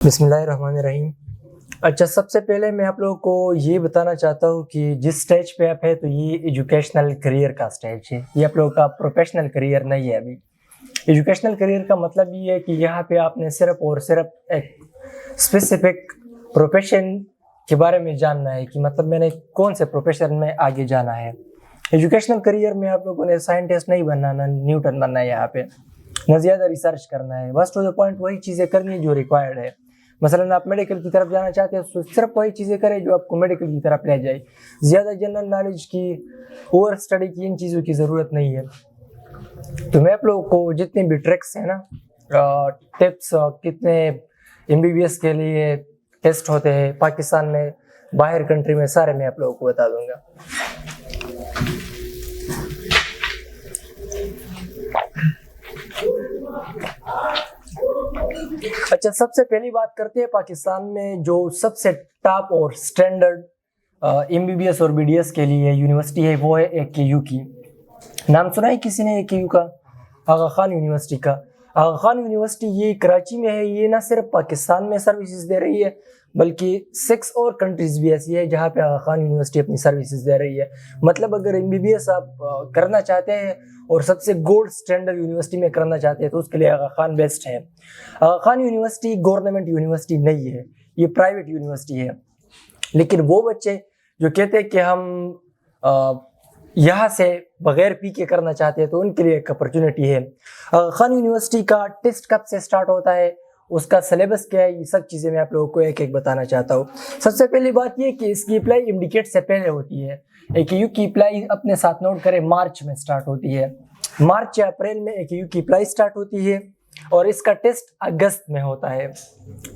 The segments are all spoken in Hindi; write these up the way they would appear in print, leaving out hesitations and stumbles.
बिस्मिल्लाहिर्रहमानिर्रहीम। अच्छा, सबसे पहले मैं आप लोगों को ये बताना चाहता हूँ कि जिस स्टेज पे आप है तो ये एजुकेशनल करियर का स्टेज है। ये आप लोगों का प्रोफेशनल करियर नहीं है। अभी एजुकेशनल करियर का मतलब ये है कि यहाँ पे आपने सिर्फ और सिर्फ एक स्पेसिफिक प्रोफेशन के बारे में जानना है कि मतलब मैंने कौन से प्रोफेशन में आगे जाना है। एजुकेशनल करियर में आप लोगों ने साइंटिस्ट नहीं बनना, ना न्यूटन बनना है, यहाँ पे न ज़्यादा रिसर्च करना है। बस टू द पॉइंट वही चीज़ें करनी है जो रिक्वायर्ड है। मसलन आप मेडिकल की तरफ जाना चाहते हैं तो सिर्फ वही चीज़ें करें जो आपको मेडिकल की तरफ ले जाए। ज़्यादा जनरल नॉलेज की, ओवर स्टडी की, इन चीज़ों की ज़रूरत नहीं है। तो मैं आप लोगों को जितने भी ट्रिक्स हैं ना, टिप्स, कितने MBBS के लिए टेस्ट होते हैं पाकिस्तान में, बाहर कंट्री में, सारे मैं आप लोगों को बता दूंगा। अच्छा, सबसे पहली बात करते हैं पाकिस्तान में जो सबसे टॉप और स्टैंडर्ड MBBS और BDS के लिए यूनिवर्सिटी है, वो है AKU की। नाम सुना है किसी ने AKU का? आगा खान यूनिवर्सिटी का। आगा खान यूनिवर्सिटी ये कराची में है। ये ना सिर्फ पाकिस्तान में सर्विसेज दे रही है बल्कि 6 और कंट्रीज भी ऐसी है जहाँ पे आगा खान यूनिवर्सिटी अपनी सर्विसेज दे रही है। मतलब अगर MBBS आप करना चाहते हैं और सबसे गोल्ड स्टैंडर्ड यूनिवर्सिटी में करना चाहते हैं तो उसके लिए आगा खान बेस्ट है। आगा खान यूनिवर्सिटी गवर्नमेंट यूनिवर्सिटी नहीं है, ये प्राइवेट यूनिवर्सिटी है। लेकिन वो बच्चे जो कहते हैं कि हम यहाँ से बगैर पी के करना चाहते हैं तो उनके लिए एक अपॉर्चुनिटी है। आगा खान यूनिवर्सिटी का टेस्ट कब से स्टार्ट होता है, उसका सिलेबस क्या है, ये सब चीज़ें मैं आप लोगों को एक एक बताना चाहता हूँ। सबसे पहली बात ये कि इसकी अप्लाई इंडिकेट से पहले होती है। AKU की अप्लाई अपने साथ नोट करें, मार्च में स्टार्ट होती है। मार्च या अप्रैल में AKU की अप्लाई स्टार्ट होती है और इसका टेस्ट अगस्त में होता है।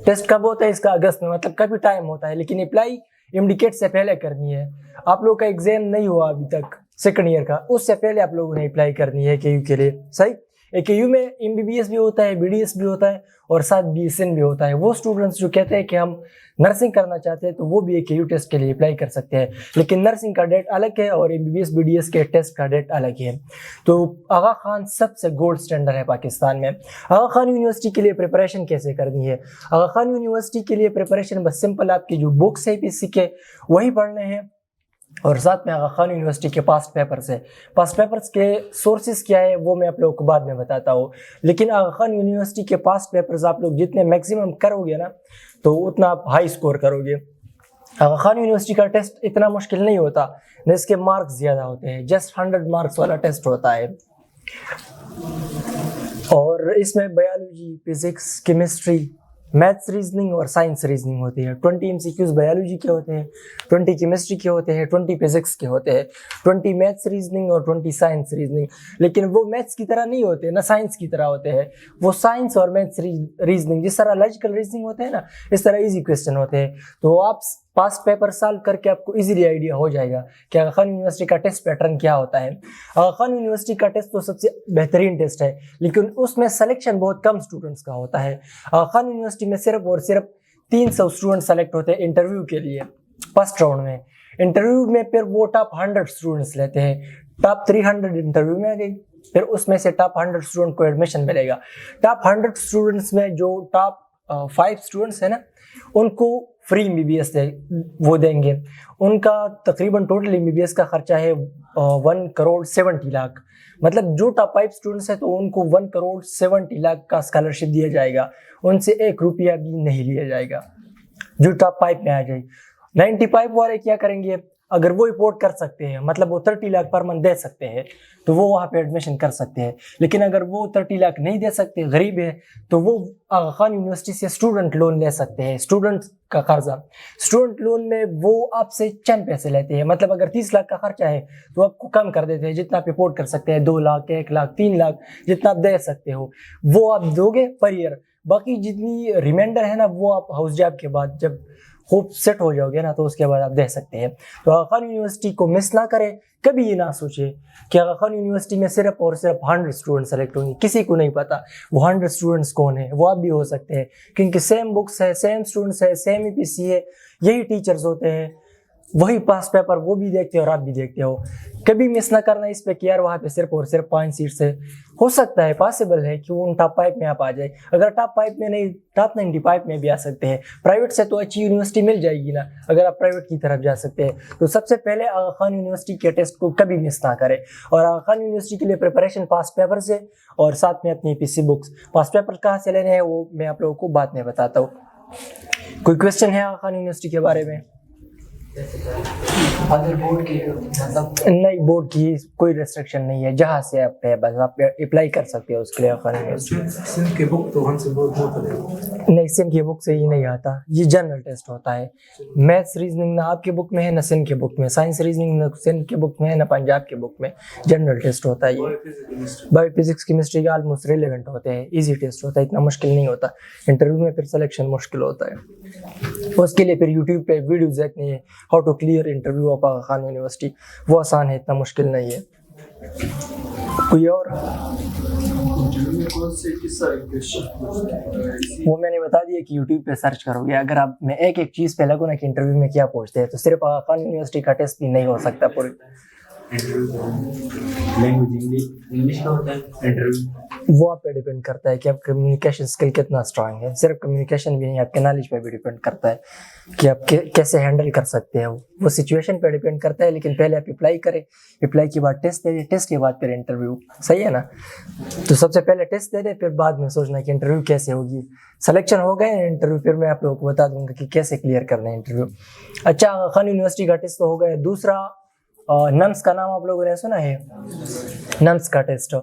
टेस्ट कब होता है इसका? अगस्त में, मतलब कभी टाइम होता है। लेकिन अप्लाई इंडिकेट से पहले करनी है। आप लोग का एग्जाम नहीं हुआ अभी तक सेकंड ईयर का, उससे पहले आप लोगों ने अप्लाई करनी है AKU के लिए। सही, AKU में MBBS भी होता है, BDS भी होता है और साथ BSN भी होता है। वो स्टूडेंट्स जो कहते हैं कि हम नर्सिंग करना चाहते हैं तो वो भी AKU टेस्ट के लिए अप्लाई कर सकते हैं। लेकिन नर्सिंग का डेट अलग है और MBBS BDS के टेस्ट का डेट अलग है। तो आगा खान सबसे गोल्ड स्टैंडर्ड है पाकिस्तान में। आगा खान यूनिवर्सिटी के लिए प्रिपरेशन कैसे करनी है? आगा खान यूनिवर्सिटी के लिए प्रिपरेशन बस सिंपल, आपकी जो बुक्स है PSC के वही पढ़ने हैं और साथ में आगा खान यूनिवर्सिटी के पास्ट पेपर्स है। पास्ट पेपर्स के सोर्सेज क्या है वो मैं आप लोगों को बाद में बताता हूँ। लेकिन आगा खान यूनिवर्सिटी के पास्ट पेपर्स आप लोग जितने मैक्सिमम करोगे ना तो उतना आप हाई स्कोर करोगे। आगा खान यूनिवर्सिटी का टेस्ट इतना मुश्किल नहीं होता, न इसके मार्क्स ज़्यादा होते हैं। जस्ट 100 मार्क्स वाला टेस्ट होता है और इसमें biology, physics, chemistry, maths, reasoning और साइंस रीजनिंग होती है। 20 MCQs बायोलॉजी के होते हैं, 20 केमिस्ट्री के होते हैं, 20 फिजिक्स के होते हैं, 20 मैथ्स रीजनिंग और 20 साइंस रीजनिंग। लेकिन वो मैथ्स की तरह नहीं होते, ना साइंस की तरह होते हैं। वो साइंस और मैथ्स रीजनिंग जिस तरह लॉजिकल रीजनिंग होते हैं ना, इस तरह इजी क्वेश्चन होते हैं। तो आप पास्ट पेपर सॉल्व करके आपको इजीली आइडिया हो जाएगा कि आगा खान यूनिवर्सिटी का टेस्ट पैटर्न क्या होता है। आगा खान यूनिवर्सिटी का टेस्ट तो सबसे बेहतरीन टेस्ट है लेकिन उसमें सिलेक्शन बहुत कम स्टूडेंट्स का होता है। आगा खान यूनिवर्सिटी में सिर्फ और सिर्फ 300 स्टूडेंट सेलेक्ट होते हैं इंटरव्यू के लिए फर्स्ट राउंड में। इंटरव्यू में फिर वो टॉप 100 स्टूडेंट्स लेते हैं। टॉप 300 इंटरव्यू में आ गई, फिर उसमें से टॉप 100 स्टूडेंट को एडमिशन मिलेगा। टॉप 100 स्टूडेंट्स में जो टॉप 5 स्टूडेंट्स है ना, उनको फ्री MBBS वो देंगे। उनका तकरीबन टोटल MBBS का खर्चा है 1 करोड़ 70 लाख। मतलब जो टॉप 5 स्टूडेंट्स है तो उनको 1 करोड़ 70 लाख का स्कॉलरशिप दिया जाएगा। उनसे 1 रुपया भी नहीं लिया जाएगा जो टॉप 5 में आ जाए। 95 वाले क्या करेंगे? अगर वो रिपोर्ट कर सकते हैं, मतलब वो 30 लाख पर मंथ दे सकते हैं, तो वो वहाँ पे एडमिशन कर सकते हैं। लेकिन अगर वो 30 लाख नहीं दे सकते, गरीब है, तो वो आगा खान यूनिवर्सिटी से स्टूडेंट लोन ले सकते हैं। स्टूडेंट का कर्जा, स्टूडेंट लोन में वो आपसे चंद पैसे लेते हैं। मतलब अगर 30 लाख का खर्चा है तो आपको कम कर देते हैं, जितना आप रिपोर्ट कर सकते हैं, 2 लाख, 1 लाख, 3 लाख, जितना आप दे सकते हो वो आप दोगे पर ईयर। बाकी जितनी रिमाइंडर है ना, वो आप हाउस जॉब के बाद जब खूब सेट हो जाओगे ना तो उसके बाद आप दे सकते हैं। तो आगा खान यूनिवर्सिटी को मिस ना करें। कभी ये ना सोचे कि आगा खान यूनिवर्सिटी में सिर्फ और सिर्फ 100 स्टूडेंट सेलेक्ट होंगे। किसी को नहीं पता वो 100 स्टूडेंट्स कौन है, वो आप भी हो सकते हैं क्योंकि सेम बुक्स है, सेम स्टूडेंट्स है, सेम EPC है, यही टीचर्स होते हैं। वही पास पेपर वो भी देखते हो और आप भी देखते हो। कभी मिस ना करना इस पे कि यार वहाँ पे सिर्फ और सिर्फ 5 सीट्स है। हो सकता है, पॉसिबल है कि उन टॉप 5 में आप आ जाए। अगर टॉप 5 में नहीं, टॉप 95 में भी आ सकते हैं। प्राइवेट से तो अच्छी यूनिवर्सिटी मिल जाएगी ना अगर आप प्राइवेट की तरफ जा सकते हैं। तो सबसे पहले आगा खान यूनिवर्सिटी के टेस्ट को कभी मिस ना करें। और आगा खान यूनिवर्सिटी के लिए प्रिपरेशन पास्ट पेपर से और साथ में अपनी पीसी बुक्स। पास्ट पेपर कहाँ से लेने हैं वो मैं आप लोगों को बाद में बताता हूँ। कोई क्वेश्चन है आगा खान यूनिवर्सिटी के बारे में? अदर बोर्ड की मतलब नहीं, बोर्ड की कोई रेस्ट्रिक्शन नहीं है, जहाँ से आप है बस आप अप्लाई कर सकते हो उसके लिए। सिंध के बुक तो हमसे बहुत है। नहीं, सिंध की बुक से ही नहीं आता, ये जनरल टेस्ट होता है। मैथ्स रीजनिंग ना आपके बुक में है ना सिंध के बुक में, साइंस रीजनिंग ना सिंध के बुक में है ना पंजाब के बुक में। जनरल टेस्ट होता है ये। बायोफिजिक्स केमिस्ट्री के ऑलमोस्ट रिलेवेंट होते हैं, इजी टेस्ट होता है, इतना मुश्किल नहीं होता। इंटरव्यू में फिर सिलेक्शन मुश्किल होता है, उसके लिए फिर यूट्यूब पे वीडियोज देखनी है। How to clear interview of Aga Khan university, वो आसान है, इतना मुश्किल नहीं है। कोई और? वो मैंने बता दिया कि यूट्यूब पे सर्च करोगे। अगर आप मैं एक एक चीज़ पे लगूँ ना कि इंटरव्यू में क्या पूछते हैं, तो सिर्फ आगा खान यूनिवर्सिटी का टेस्ट भी नहीं हो सकता पूरी। लैंग्वेज इंग्लिश का होता है इंटरव्यू। वो आप पे डिपेंड करता है कि आप कम्युनिकेशन स्किल कितना स्ट्रांग है। सिर्फ कम्युनिकेशन भी नहीं, आपके नॉलेज पे भी डिपेंड करता है कि आप कैसे हैंडल कर सकते हो। वो सिचुएशन पे डिपेंड करता है। लेकिन पहले आप अप्लाई करें, अप्लाई के बाद टेस्ट दे दे, टेस्ट के बाद फिर इंटरव्यू। सही है ना? तो सबसे पहले टेस्ट दे दे, फिर बाद में सोचना कि इंटरव्यू कैसे होगी। सिलेक्शन हो गए इंटरव्यू, फिर मैं आप लोगों को बता दूंगा कि कैसे क्लियर करना है इंटरव्यू। अच्छा, आगा खान यूनिवर्सिटी का टेस्ट तो हो गया। दूसरा, नम्स का नाम आप लोगों ने सुना है? नम्स का टेस्ट,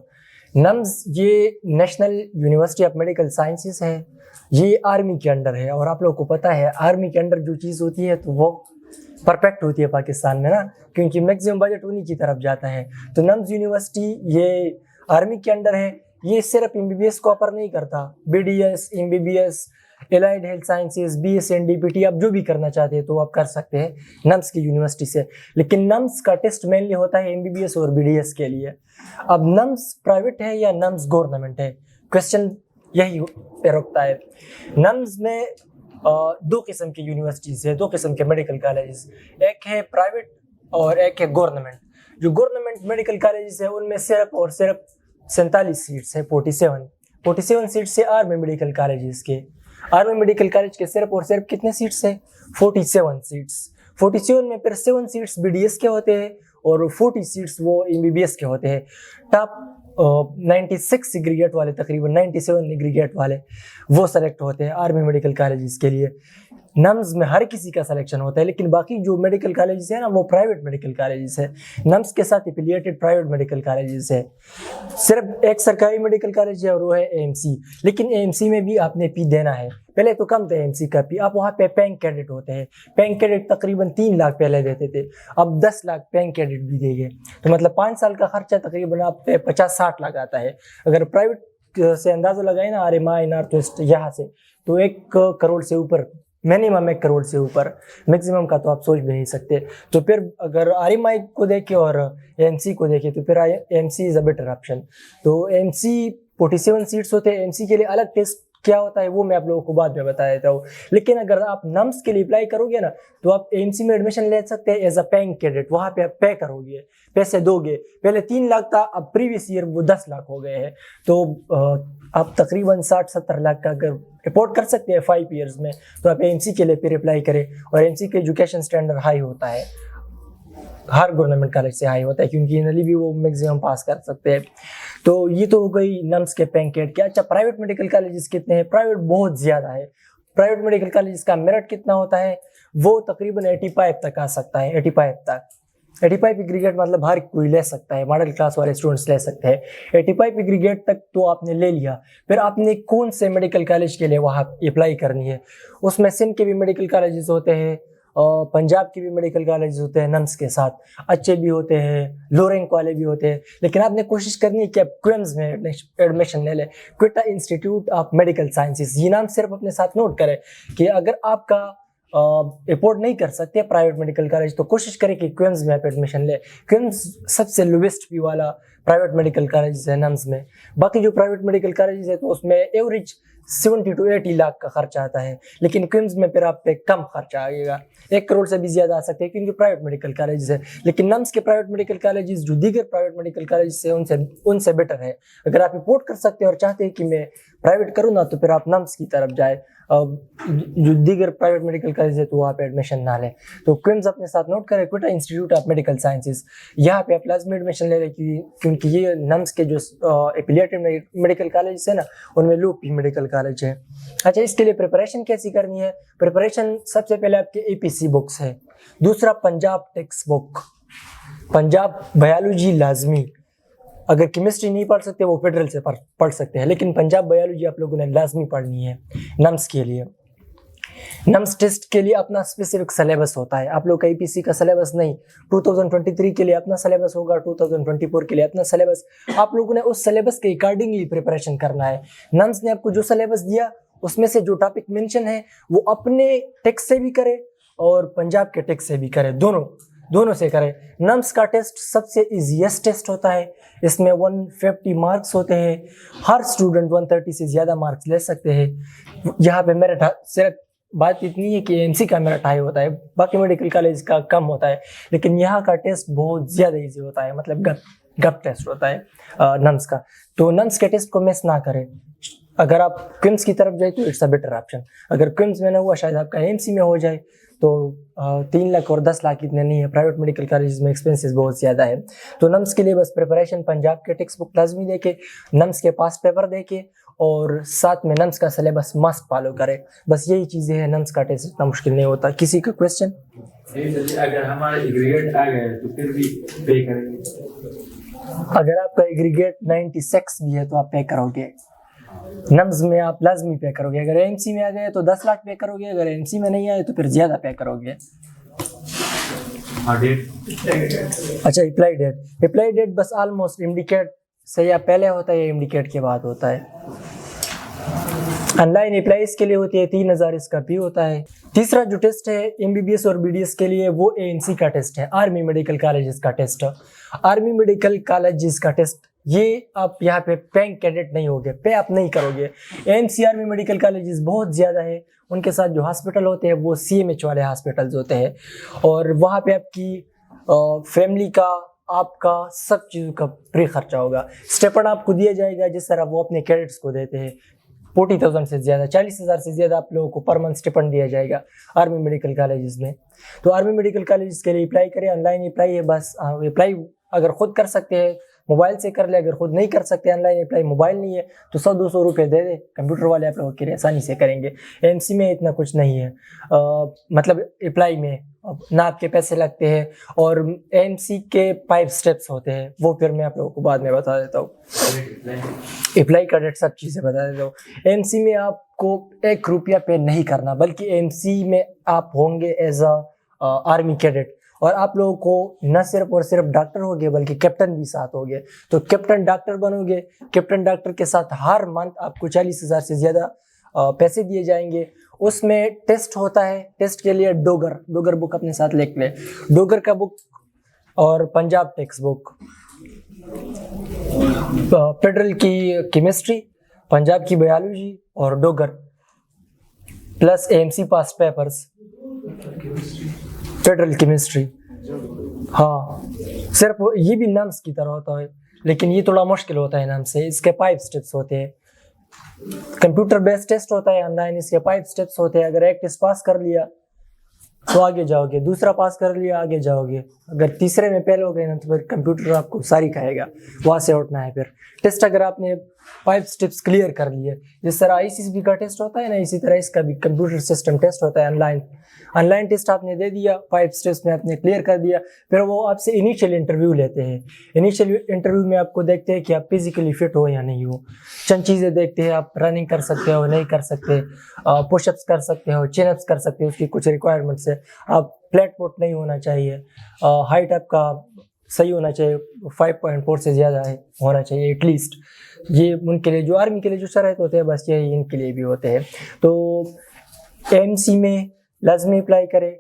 नम्स ये national university of medical sciences है। ये आर्मी के अंडर है और आप लोगों को पता है आर्मी के अंडर जो चीज़ होती है तो वो परफेक्ट होती है पाकिस्तान में ना, क्योंकि मैक्सिमम बजट उन्हीं की तरफ जाता है। तो नम्स यूनिवर्सिटी ये आर्मी के अंडर है। ये सिर्फ एमबीबीएस को ऑफर नहीं करता, BDS, MBBS, allied health sciences, BS NDPT आप जो भी करना चाहते हैं तो आप कर सकते हैं नम्स की यूनिवर्सिटी से। लेकिन नम्स का टेस्ट मेनली होता है एमबीबीएस और बीडीएस के लिए। अब नम्स प्राइवेट है या नम्स गवर्नमेंट है, क्वेश्चन यही पे रुकता है। नम्स में दो किस्म की यूनिवर्सिटीज़ है, दो किस्म के मेडिकल कॉलेजेस, एक है प्राइवेट और एक है गवर्नमेंट। जो गवर्नमेंट मेडिकल कॉलेजेस है उनमें सिर्फ और सिर्फ 47 सीट्स है, 47 सीट्स है आर्मी मेडिकल कॉलेजेस के। आर्मी मेडिकल कॉलेज के सिर्फ और सिर्फ कितने सीट्स है? 47 सीट्स। 47 में फिर 7 सीट्स बीडीएस के होते हैं और 40 सीट्स वो एमबीबीएस के होते हैं। टॉप 96 एग्रीगेट वाले, तकरीबन 97 एग्रीगेट वाले वो सेलेक्ट होते हैं आर्मी मेडिकल कॉलेजेस के लिए। नम्स में हर किसी का सिलेक्शन होता है, लेकिन बाकी जो मेडिकल कॉलेजेस है ना वो प्राइवेट मेडिकल कॉलेजेस है। नम्स के साथ एफिलिएटेड प्राइवेट मेडिकल कॉलेजेस है। सिर्फ एक सरकारी मेडिकल कॉलेज है और वो है एएमसी। लेकिन एएमसी में भी आपने पी देना है। पहले तो कम था एएमसी का पी, आप वहाँ पे पैंग कैडेट होते हैं। पैंग कैडेट तकरीबन 3 लाख पहले देते थे, अब 10 लाख पैंग कैडेट भी देंगे। तो मतलब 5 साल का खर्चा तकरीबन आप पे 50-60 लाख आता है। अगर प्राइवेट से अंदाजा लगाए ना आरएमआई, नॉर्थ वेस्ट यहाँ से, तो 1 करोड़ से ऊपर, मिनिमम 1 करोड़ से ऊपर, मैक्सिमम का तो आप सोच भी नहीं सकते। तो फिर अगर आरएमआई को देखें और एएमसी को देखें तो फिर AMC is a better option. तो एएमसी 47 सीट्स होते हैं। एएमसी के लिए अलग टेस्ट क्या होता है वो मैं आप लोगों को बाद में बता देता हूँ। लेकिन अगर आप नम्स के लिए अप्लाई करोगे ना तो आप एएमसी में एडमिशन ले सकते हैं एज अ पेइंग कैडेट। वहाँ पे आप पे करोगे, पैसे दोगे। पहले 3 लाख था, अब प्रीवियस ईयर वो 10 लाख हो गए हैं। तो आप तकरीबन 60-70 लाख का अगर रिपोर्ट कर सकते हैं 5 ईयर्स में, तो आप एएमसी के लिए फिर अप्लाई करें। और एएमसी के एजुकेशन स्टैंडर्ड हाई होता है, हर गवर्नमेंट कॉलेज से हाई होता है, क्योंकि इनली भी वो मैक्सिमम पास कर सकते हैं। तो ये तो हो गई नम्स के पैंकेट के। अच्छा, प्राइवेट मेडिकल कॉलेजेस कितने हैं? प्राइवेट बहुत ज़्यादा है। प्राइवेट मेडिकल कॉलेजेस का मेरिट कितना होता है? वो तकरीबन 85 तक आ सकता है। 85 तक, 85 एग्रीगेट मतलब हर कोई ले सकता है, मॉडल क्लास वाले स्टूडेंट्स ले सकते हैं। 85 एग्रीगेट तक तो आपने ले लिया, फिर आपने कौन से मेडिकल कॉलेज के लिए वहाँ अप्लाई करनी है। उसमें सिंध के भी मेडिकल कॉलेजेस होते हैं और पंजाब के भी मेडिकल कॉलेज होते हैं नम्स के साथ, अच्छे भी होते हैं, लो रैंक वाले भी होते हैं। लेकिन आपने कोशिश करनी है कि आप क्विम्स में एडमिशन ले लें, Quetta institute of medical sciences. ये नाम सिर्फ अपने साथ नोट करें कि अगर आपका रिपोर्ट नहीं कर सकते प्राइवेट मेडिकल कॉलेज तो कोशिश करें कि क्विम्स में आप एडमिशन ले। क्विम्स सबसे लोवेस्ट फी वाला प्राइवेट मेडिकल कॉलेज है नम्स में। बाकी जो प्राइवेट मेडिकल कॉलेज है तो उसमें एवरेज 70 to 80 लाख का खर्चा आता है, लेकिन क्विम्स में फिर आप पे कम खर्चा आएगा, 1 करोड़ से भी ज़्यादा आ सकते हैं क्योंकि प्राइवेट मेडिकल कॉलेज है। लेकिन नम्स के प्राइवेट मेडिकल कॉलेज जो दीगर प्राइवेट मेडिकल कॉलेज से उनसे बेटर है। अगर आप अफोर्ड कर सकते हैं और चाहते हैं कि मैं प्राइवेट करूँ ना, तो फिर आप नम्स की तरफ जाए। जो दीगर प्राइवेट मेडिकल कॉलेज है तो वहाँ पे एडमिशन ना लें। तो क्विम्स अपने साथ नोट करें, Quetta institute of medical sciences, यहाँ पे आप लाजमी एडमिशन ले लें क्योंकि ये नम्स के जो एफिलिएटेड मेडिकल कॉलेज है ना, उनमें लो फी मेडिकल कॉलेज है। अच्छा, इसके लिए प्रिपरेशन कैसी करनी है? प्रिपरेशन सबसे पहले आपके APC बुक्स है, दूसरा Punjab text book, Punjab biology लाजमी। अगर केमिस्ट्री नहीं पढ़ सकते वो फेडरल से पढ़ सकते हैं, लेकिन पंजाब बायोलॉजी आप लोगों ने लाजमी पढ़नी है नम्स के लिए। नम्स टेस्ट के लिए अपना स्पेसिफिक सिलेबस होता है, आप लोग का APC का सिलेबस नहीं। 2023 के लिए अपना सिलेबस होगा, 2024 के लिए अपना सिलेबस। आप लोगों ने उस सिलेबस के अकॉर्डिंगली प्रिपरेशन करना है। नम्स ने आपको जो सिलेबस दिया उसमें से जो टॉपिक मेंशन है वो अपने टेक्स्ट से भी करे और पंजाब के टेक्स्ट से भी करे, दोनों से करें। नम्स का टेस्ट सबसे इजीएस्ट टेस्ट होता है, इसमें 150 मार्क्स होते हैं, हर स्टूडेंट 130 से ज़्यादा मार्क्स ले सकते हैं। यहाँ पे मेरिट सिर्फ बात इतनी है कि AMC का मेरिट हाई होता है, बाकी मेडिकल कॉलेज का कम होता है, लेकिन यहाँ का टेस्ट बहुत ज़्यादा इजी होता है, मतलब गप टेस्ट होता है नम्स का। तो नम्स के टेस्ट को मिस ना करें। अगर आप क्विम्स की तरफ जाए तो इट्स अ बेटर ऑप्शन। अगर क्विम्स में ना हुआ शायद आपका AMC में हो जाए। तो 3 लाख और 10 लाख इतने नहीं है, प्राइवेट मेडिकल कॉलेज में एक्सपेंसेस बहुत ज़्यादा है। तो नम्स के लिए बस प्रिपरेशन पंजाब के टेक्स्ट बुक लाजमी देके, नम्स के पास पेपर देके और साथ में नम्स का सिलेबस मस्ट फॉलो करें। बस यही चीज़ें हैं, नम्स का टेस्ट इतना मुश्किल नहीं होता। किसी का क्वेश्चन? अगर हमारा एग्रीगेट आ गया तो फिर भी पे करेंगे? अगर आपका एग्रीगेट 96 भी है तो आप पे करोगे। नम्स में आप लाजमी पे करोगे। अगर AMC में आ गए तो 10 लाख पे करोगे, अगर AMC में नहीं आए तो फिर ज़्यादा पे करोगे। अच्छा, अप्लाई डेट बस ऑलमोस्ट इंडिकेट से या पहले होता है या इंडिकेट के बाद होता है। ऑनलाइन अप्लाईज के लिए होती है 3000, इसका भी होता है। तीसरा जो टेस्ट है MBBS और BDS के लिए वो ANC का टेस्ट है, आर्मी मेडिकल कॉलेजेस का टेस्ट। आर्मी मेडिकल कॉलेजेस का टेस्ट ये आप यहाँ पे पेइंग कैडेट नहीं होगे, पे आप नहीं करोगे। AMC आर्मी मेडिकल कॉलेजेस बहुत ज़्यादा है, उनके साथ जो हॉस्पिटल होते हैं वो CMH वाले हॉस्पिटल्स होते हैं और वहाँ पे आपकी फैमिली का, आपका सब चीज़ों का फ्री खर्चा होगा। स्टेपन आपको दिया जाएगा जिस तरह वो अपने कैडेट्स को देते हैं। 40,000 से ज़्यादा, 40,000 से ज़्यादा आप लोगों को पर मंथ स्टिपेंड दिया जाएगा आर्मी मेडिकल कॉलेजेस में। तो आर्मी मेडिकल कॉलेजेस के लिए अप्लाई करें, ऑनलाइन अप्लाई है। बस अप्लाई अगर खुद कर सकते हैं मोबाइल से कर ले, अगर खुद नहीं कर सकते ऑनलाइन अप्लाई, मोबाइल नहीं है तो 100-200 रुपये दे दे, कंप्यूटर वाले आप लोगों के लिए आसानी से करेंगे। AMC में इतना कुछ नहीं है, मतलब अप्लाई में ना आपके पैसे लगते हैं और AMC के 5 स्टेप्स होते हैं, वो फिर मैं आप लोगों को बाद में बता देता हूँ। अप्लाई का डेट सब चीज़ें बता देता हूँ। AMC में आपको 1 रुपया पे नहीं करना, बल्कि AMC में आप होंगे एज अ आर्मी कैडेट और आप लोगों को न सिर्फ और सिर्फ डॉक्टर होगे बल्कि कैप्टन भी साथ होगे। तो कैप्टन डॉक्टर बनोगे, कैप्टन डॉक्टर के साथ हर मंथ आपको 40,000 से ज़्यादा पैसे दिए जाएंगे। उसमें टेस्ट होता है, टेस्ट के लिए डोगर बुक अपने साथ लेके ले, डोगर का बुक और पंजाब टेक्स्ट बुक, फेडरल की केमिस्ट्री, पंजाब की बायोलॉजी और डोगर प्लस AMC पास पेपर्स, फेडरल केमिस्ट्री। हाँ, सिर्फ ये भी नम्स की तरह होता है, लेकिन ये थोड़ा मुश्किल होता है नम्स से। इसके 5 स्टेप्स होते हैं, कंप्यूटर बेस्ड टेस्ट होता है ऑनलाइन, इसके 5 स्टेप्स होते हैं। अगर एक टेस्ट पास कर लिया तो आगे जाओगे, दूसरा पास कर लिया आगे जाओगे, अगर तीसरे में फेल हो गए ना तो फिर कंप्यूटर आपको सारी कहेगा, वहाँ से उठना है। फिर टेस्ट अगर आपने 5 स्टेप्स क्लियर कर लिए, जिस तरह ICSB का टेस्ट होता है ना, इसी तरह इसका भी कंप्यूटर सिस्टम टेस्ट होता है। ऑनलाइन टेस्ट आपने दे दिया, 5 स्टेप्स में आपने क्लियर कर दिया, फिर वो आपसे इनिशियल इंटरव्यू लेते हैं। इनिशियल इंटरव्यू में आपको देखते हैं कि आप फिजिकली फिट हो या नहीं हो, चंद चीज़ें देखते हैं, आप रनिंग कर सकते हो नहीं कर सकते, पुशअप्स कर सकते हो, चिनअप्स कर सकते हो, उसकी कुछ रिक्वायरमेंट्स है। आप फ्लैट फुट नहीं होना चाहिए, हाइट आपका सही होना चाहिए, 5.4 से ज़्यादा है होना चाहिए एटलीस्ट। ये उनके लिए जो आर्मी के लिए जो शर्त होते हैं, बस ये इनके लिए भी होते हैं। तो AMC में लाजमी अप्लाई करें।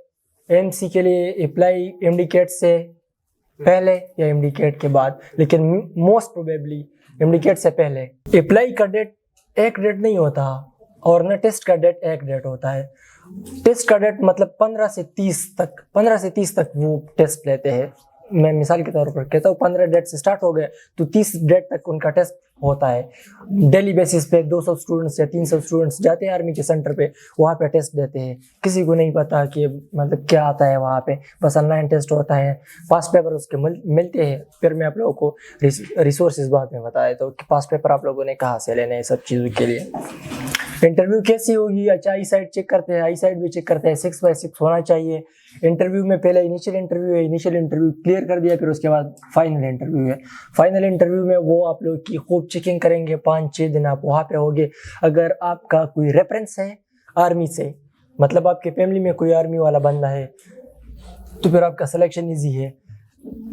AMC के लिए अप्लाई MDCAT से पहले या MDCAT के बाद, लेकिन मोस्ट प्रोबेबली MDCAT से पहले। अप्लाई का डेट एक डेट नहीं होता, और न टेस्ट का डेट एक डेट होता है। टेस्ट का डेट मतलब 15 से 30 तक वो टेस्ट लेते हैं। मैं मिसाल के तौर पर कहता हूँ 15 डेट से स्टार्ट हो गए तो 30 डेट तक उनका टेस्ट होता है। डेली बेसिस पे 200 स्टूडेंट्स या 300 स्टूडेंट्स जाते हैं आर्मी के सेंटर पे, वहाँ पे टेस्ट देते हैं। किसी को नहीं पता कि मतलब क्या आता है वहाँ पे, बस ऑनलाइन टेस्ट होता है। पास पेपर उसके मिलते हैं। फिर मैं आप लोगों को रिसोर्सेज बाद में बताया तो कि पास पेपर आप लोगों ने कहाँ से लेने हैं सब चीज़ों के लिए। इंटरव्यू कैसी होगी? अच्छा, आई साइड चेक करते हैं, आई साइड भी चेक करते हैं, 6x6 होना चाहिए। इंटरव्यू में पहले इनिशियल इंटरव्यू है, इनिशियल इंटरव्यू क्लियर कर दिया, फिर उसके बाद फाइनल इंटरव्यू है। फाइनल इंटरव्यू में वो आप लोग की खूब चेकिंग करेंगे, 5-6 दिन आप वहाँ पे होगे। अगर आपका कोई रेफरेंस है आर्मी से, मतलब आपके फैमिली में कोई आर्मी वाला बंदा है, तो फिर आपका सिलेक्शन ईजी है।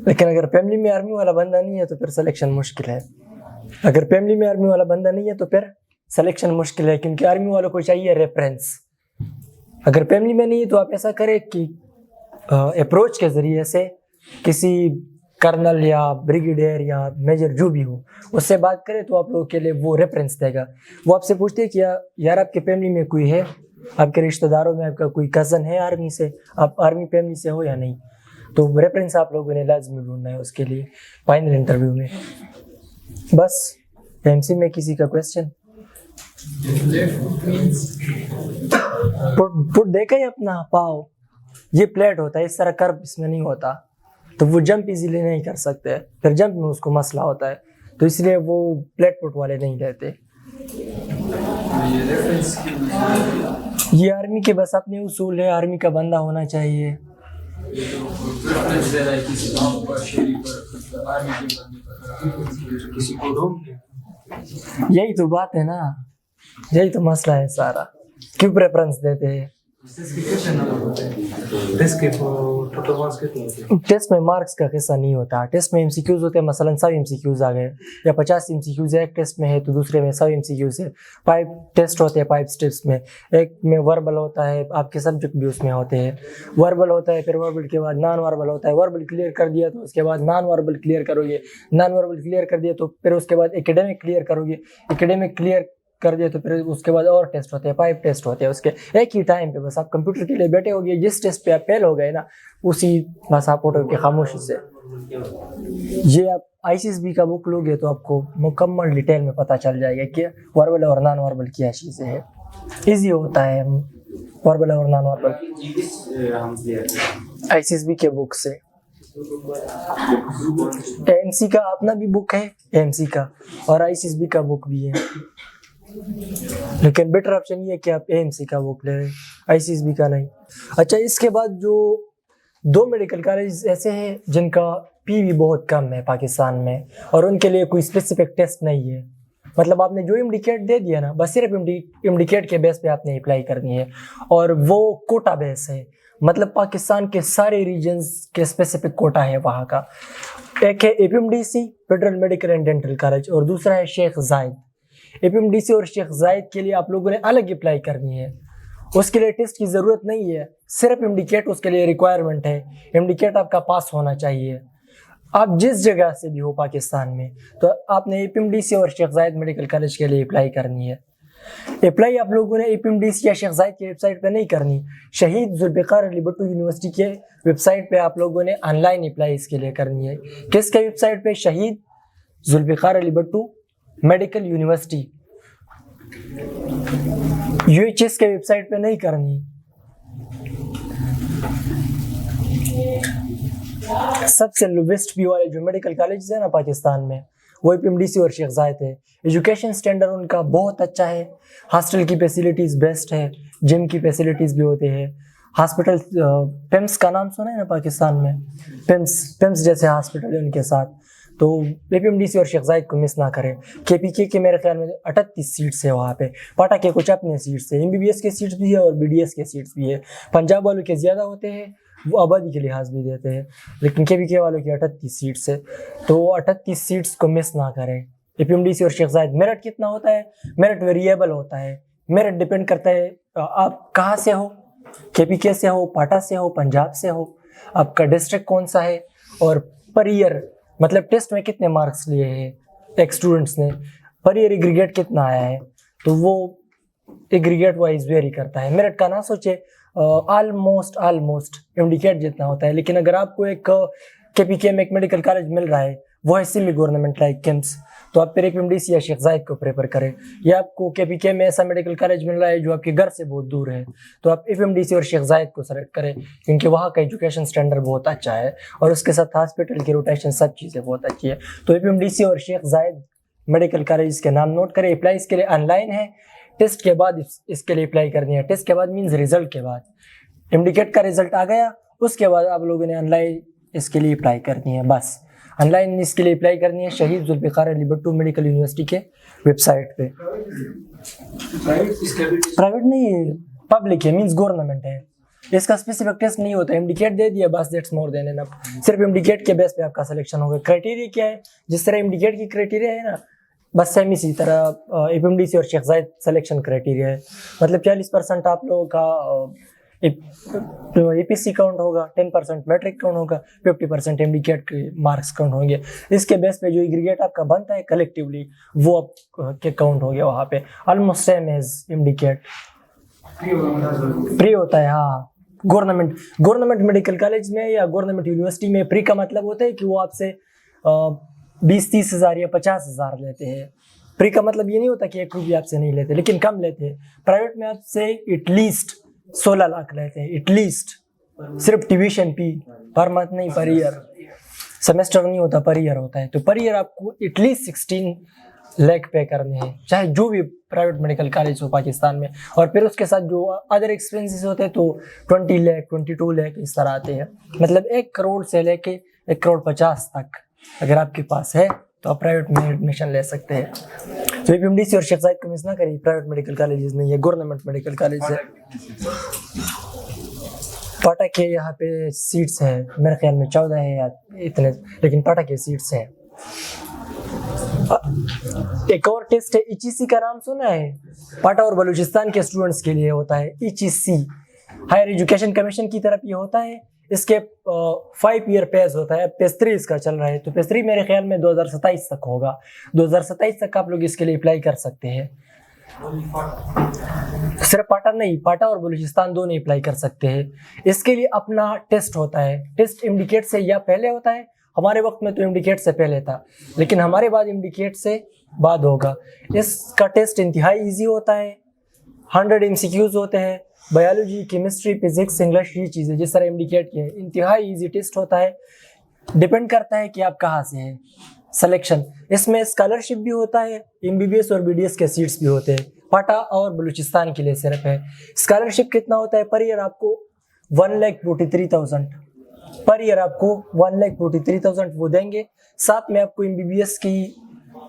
लेकिन अगर फैमिली में आर्मी वाला बंदा नहीं है तो फिर सिलेक्शन मुश्किल है। अगर फैमिली में आर्मी वाला बंदा नहीं है तो फिर सिलेक्शन मुश्किल है, क्योंकि आर्मी वालों को चाहिए रेफरेंस। अगर फैमिली में नहीं है तो आप ऐसा करें कि अप्रोच के ज़रिए से किसी कर्नल या ब्रिगेडियर या मेजर जो भी हो उससे बात करें तो आप लोगों के लिए वो रेफरेंस देगा। वो आपसे पूछते हैं कि यार आपके फैमिली में कोई है, आपके रिश्तेदारों में आपका कोई कज़न है आर्मी से, आप आर्मी फैमिली से हो या नहीं, तो रेफरेंस आप लोगों ने लाजमी ढूंढना है उसके लिए फाइनल इंटरव्यू में। बस एमसी में किसी का क्वेश्चन? पुट देखा ही अपना पाव, ये प्लेट होता है, इस तरह कर्व इसमें नहीं होता, तो वो जंप इजीली नहीं कर सकते, फिर जंप में उसको मसला होता है, तो इसलिए वो प्लेट पुट वाले नहीं रहते। ये आर्मी के बस अपने उसूल है, आर्मी का बंदा होना चाहिए। यही तो बात है ना, यही तो मसला है सारा, क्यों प्रेफरेंस देते हैं। टेस्ट में मार्क्स का किस्सा नहीं होता, टेस्ट में एमसीक्यूज होते हैं। मसलन 100 एमसीक्यूज आ गए या 50 एमसीक्यूज एक टेस्ट में है तो दूसरे में 100 एमसीक्यूज है। 5 टेस्ट होते हैं 5 स्टेप्स में। एक में वर्बल होता है, आपके सब्जेक्ट भी उसमें होते हैं। वर्बल होता है, फिर वर्बल के बाद नॉन वर्बल होता है। वर्बल क्लियर कर दिया तो उसके बाद नॉन वर्बल क्लियर करोगे, नॉन वर्बल क्लियर कर दिया तो फिर उसके बाद एकेडमिक क्लियर करोगे, एकेडमिक क्लियर कर दिया तो फिर उसके बाद और टेस्ट होते हैं, 5 टेस्ट होते हैं उसके एक ही टाइम पे। बस आप कंप्यूटर के लिए बैठे होगे, जिस टेस्ट पे आप फेल हो गए ना उसी बस आप उठोगे खामोशी से। ये आप आईसीएसबी का बुक लोगे तो आपको मुकम्मल डिटेल में पता चल जाएगा कि वर्बल और नॉन वर्बल क्या चीज़ें हैं। ईजी होता है वर्बल और नॉन वर्बल आईसीएसबी के बुक से। एएमसी का अपना भी बुक है, एएमसी का, और आईसीएसबी का बुक भी है, लेकिन बेटर ऑप्शन ये है कि आप एएमसी का बुक ले रहे, आईसीएसबी का नहीं। अच्छा, इसके बाद जो 2 मेडिकल कॉलेज ऐसे हैं जिनका पीवी बहुत कम है पाकिस्तान में, और उनके लिए कोई स्पेसिफिक टेस्ट नहीं है। मतलब आपने जो इंडिकेट दे दिया ना, बस सिर्फ इंडिकेट के बेस पे आपने अप्लाई करनी है, और वो कोटा बेस है। मतलब पाकिस्तान के सारे रीजन्स के स्पेसिफिक कोटा है वहाँ का। एक है APMDC federal medical and dental college, और दूसरा है शेख जायद। एपीएमडीसी और शेख जायद के लिए आप लोगों ने अलग अप्लाई करनी है, उसके लिए टेस्ट की ज़रूरत नहीं है, सिर्फ इंडिकेट उसके लिए रिक्वायरमेंट है। इंडिकेट आपका पास होना चाहिए, आप जिस जगह से भी हो पाकिस्तान में, तो आपने एपीएमडीसी और शेख जायद मेडिकल कॉलेज के लिए अप्लाई करनी है। अप्लाई आप लोगों ने एपीएमडीसी या शेख जायद की वेबसाइट पे नहीं करनी, शहीद जुल्फ़िकार अली भुट्टो यूनिवर्सिटी के वेबसाइट पे आप लोगों ने ऑनलाइन अप्लाई इसके लिए करनी है। किसके वेबसाइट पे? Shaheed Zulfikar Ali Bhutto medical university, UHS के वेबसाइट पे नहीं करनी। सबसे लोवेस्ट फी वाले जो मेडिकल कॉलेज है ना पाकिस्तान में, वो एपीएमडीसी और शेख जायद है। एजुकेशन स्टैंडर्ड उनका बहुत अच्छा है, हॉस्टल की फैसिलिटीज़ बेस्ट है, जिम की फैसिलिटीज़ भी होते हैं। हॉस्पिटल पिम्स का नाम सुना है ना पाकिस्तान में, पिम्स जैसे हॉस्पिटल है उनके साथ, तो एपीएमडीसी और शेख जायद को मिस ना करें। केपीके के मेरे ख्याल में 38 सीट्स है वहाँ पे, पाटा के कुछ अपने सीट्स है, एमबीबीएस के सीट्स भी है और बीडीएस के सीट्स भी है। पंजाब वालों के ज़्यादा होते हैं, वो आबादी के लिहाज भी देते हैं, लेकिन केपीके वालों की 38 सीट्स है, तो 38 सीट्स को मिस ना करें। एपीएमडीसी और शेख जायद मेरिट कितना होता है? मेरिट वेरिएबल होता है, मेरिट डिपेंड करता है आप कहाँ से हो, केपीके से हो, पाटा से हो, पंजाब से हो, आपका डिस्ट्रिक्ट कौन सा है, और पर ईयर मतलब टेस्ट में कितने मार्क्स लिए हैं एक स्टूडेंट्स ने, पर ईयर एग्रीगेट कितना आया है, तो वो एग्रीगेट वाइज वेरी करता है। मेरिट का ना सोचे, ऑलमोस्ट इंडिकेट जितना होता है। लेकिन अगर आपको एक केपीके में एक मेडिकल कॉलेज मिल रहा है, वो है सेमी गवर्नमेंट लाइक किम्स, तो आप फिर एफएमडीसी या शेख जायद को प्रेफर करें। या आपको केपीके में ऐसा मेडिकल कॉलेज मिल रहा है जो आपके घर से बहुत दूर है, तो आप एफएमडीसी और शेख जायद को सेलेक्ट करें, क्योंकि वहाँ का एजुकेशन स्टैंडर्ड बहुत अच्छा है और उसके साथ हॉस्पिटल की रोटेशन सब चीज़ें बहुत अच्छी है। तो एफएमडीसी और शेख जायद मेडिकल कॉलेज के नाम नोट करें। अप्लाई इसके लिए ऑनलाइन है, टेस्ट के बाद इसके लिए अप्लाई करनी है। टेस्ट के बाद मीन्स रिजल्ट के बाद, इंडिकेट का रिजल्ट आ गया, उसके बाद आप लोगों ने ऑनलाइन इसके लिए अप्लाई करनी है। बस ऑनलाइन इसके लिए अप्लाई करनी है शहीद जुल्फ़िकार अली भुट्टो मेडिकल यूनिवर्सिटी के वेबसाइट पे। प्राइवेट नहीं, पब्लिक है, मींस गवर्नमेंट है। इसका स्पेसिफिक टेस्ट नहीं होता, इंडिकेट दे दिया बस, दैट्स मोर देन एनफ। सिर्फ इंडिकेट के बेस पे आपका सिलेक्शन होगा। क्राइटेरिया क्या है, जिस तरह इंडिकेट की क्राइटेरिया है ना, बस सेम इसी तरह एफएमडीसी और शेख जायद सिलेक्शन क्राइटेरिया है। मतलब 40% आप लोगों का एपीसी काउंट होगा, 10% मैट्रिक काउंट होगा, 50% इंडिकेट के मार्क्स काउंट होंगे। इसके बेस पे जो एग्रीगेट आपका बनता है कलेक्टिवली, वो आप के काउंट हो गया वहाँ पे। Almost same as indicate, pre होता है। हाँ, गवर्नमेंट मेडिकल कॉलेज में या गवर्नमेंट यूनिवर्सिटी में प्री का मतलब होता है कि वो आपसे 20-30 हज़ार या 50 हज़ार लेते हैं। प्री का मतलब ये नहीं होता कि 1 रुपया आपसे नहीं लेते, लेकिन कम लेते हैं। प्राइवेट में आपसे एटलीस्ट 16 लाख लेते हैं, एटलीस्ट। सिर्फ ट्यूशन फी पर मंथ नहीं, पर ईयर। सेमेस्टर नहीं होता, पर ईयर होता है। तो पर ईयर आपको एटलीस्ट 16 लाख पे करने हैं, चाहे जो भी प्राइवेट मेडिकल कॉलेज हो पाकिस्तान में। और फिर उसके साथ जो अदर एक्सपेंसेस होते हैं तो 20 लाख 22 लाख इस तरह आते हैं। मतलब 1 करोड़ से लेके 1 करोड़ 50 तक अगर आपके पास है तो आप प्राइवेट में एडमिशन ले सकते हैं। तो एफएमडीसी और शेख जायद को मिस ना करिए, प्राइवेट मेडिकल कॉलेजेस नहीं है, गवर्नमेंट मेडिकल कॉलेज है। पाटा के यहाँ पे सीट्स है मेरे ख्याल में 14 है या इतने, लेकिन पाटा के सीट्स हैं। एक और टेस्ट है ईचीसी का नाम सुना है? पाटा और बलूचिस्तान के स्टूडेंट्स के लिए होता है ईचीसी, हायर एजुकेशन कमीशन की तरफ ये होता है। इसके 5 ईयर पेज होता है, पेज 3 इसका चल रहा है। तो पेज 3 मेरे ख्याल में 2027 तक होगा। 2027 तक आप लोग इसके लिए अप्लाई कर सकते हैं। सिर्फ पाटा नहीं, पाटा और बलूचिस्तान दोनों अप्लाई कर सकते हैं। इसके लिए अपना टेस्ट होता है। टेस्ट इंडिकेट से या पहले होता है, हमारे वक्त में तो इंडिकेट से पहले था, लेकिन हमारे बाद इंडिकेट से बाद होगा। इसका टेस्ट इंतहाई ईजी होता है। 100 MCQs होते हैं, बायोलॉजी, केमिस्ट्री, फिजिक्स, इंग्लिश, ये चीज़ें जिस तरह इंडिकेट किए। इंतहाई इजी टेस्ट होता है। डिपेंड करता है कि आप कहाँ से हैं। सिलेक्शन इसमें स्कॉलरशिप भी होता है, एमबीबीएस और बीडीएस के सीट्स भी होते हैं। पाटा और बलूचिस्तान के लिए सिर्फ है। स्कॉलरशिप कितना होता है पर ईयर? आपको 1,43,000 पर ईयर, आपको 1,43,000 वो देंगे। साथ में आपको एमबीबीएस की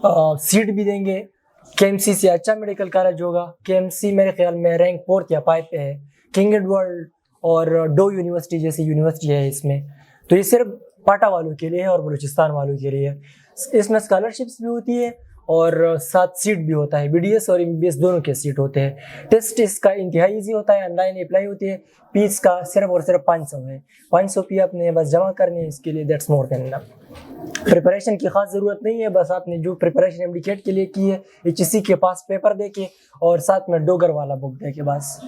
सीट भी देंगे। केएमसी से अच्छा मेडिकल कॉलेज होगा। केएमसी मेरे ख्याल में रैंक 4 या 5 पे है। किंग एडवर्ड और डो यूनिवर्सिटी जैसी यूनिवर्सिटी है इसमें। तो ये सिर्फ पाटा वालों के लिए है और बलूचिस्तान वालों के लिए है। इसमें स्कॉलरशिप्स भी होती है और साथ सीट भी होता है। बीडीएस और एमबीबीएस दोनों के सीट होते हैं। टेस्ट इसका इंतहाई ईजी होता है, ऑनलाइन अप्लाई होती है। फीस का सिर्फ और सिर्फ 500 है। 500 फी आपने बस जमा करनी है इसके लिए, that's more than enough. Preparation की खास ज़रूरत नहीं है, बस आपने जो प्रिपरेशन इंडिकेट के लिए की है एचईसी के पास पेपर दे के और साथ में डोगर वाला बुक दे के, बस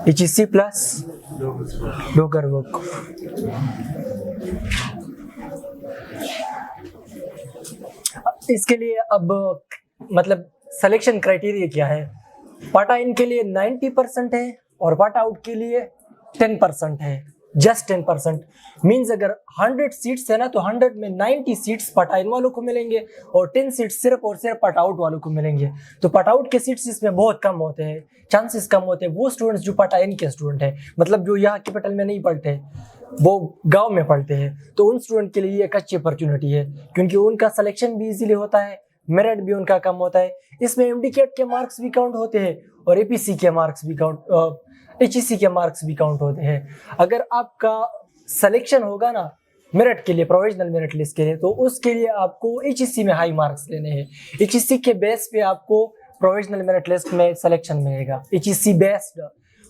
एचईसी प्लस डोगर बुक। इसके लिए अब मतलब सिलेक्शन क्राइटेरिया क्या है? पाटा इन के लिए 90% है और पाटा आउट के लिए 10% है, जस्ट 10%। मीन्स अगर 100 सीट्स है ना तो 100 में 90 सीट्स पाटा इन वालों को मिलेंगे और 10 सीट्स सिर्फ और सिर्फ पाटा आउट वालों को मिलेंगे। तो पाटा आउट के सीट्स इसमें बहुत कम होते हैं, चांसेस कम होते हैं। वो स्टूडेंट्स जो पाटा इन के स्टूडेंट हैं, मतलब जो यहाँ कैपिटल में नहीं पढ़ते, वो गांव में पढ़ते हैं, तो उन स्टूडेंट के लिए एक अच्छी अपॉर्चुनिटी है क्योंकि उनका सिलेक्शन भी इजीली होता है, मेरिट भी उनका कम होता है। इसमें इंडिकेट के मार्क्स भी काउंट होते हैं और एपीसी के मार्क्स भी काउंट, एचईसी के मार्क्स भी काउंट होते हैं। अगर आपका सिलेक्शन होगा ना मेरिट के लिए, प्रोविजनल मेरिट लिस्ट के लिए, तो उसके लिए आपको एचईसी में हाई मार्क्स लेने हैं। एचईसी के बेस पे आपको प्रोविजनल मेरिट लिस्ट में सिलेक्शन मिलेगा, एचईसी बेस्ड।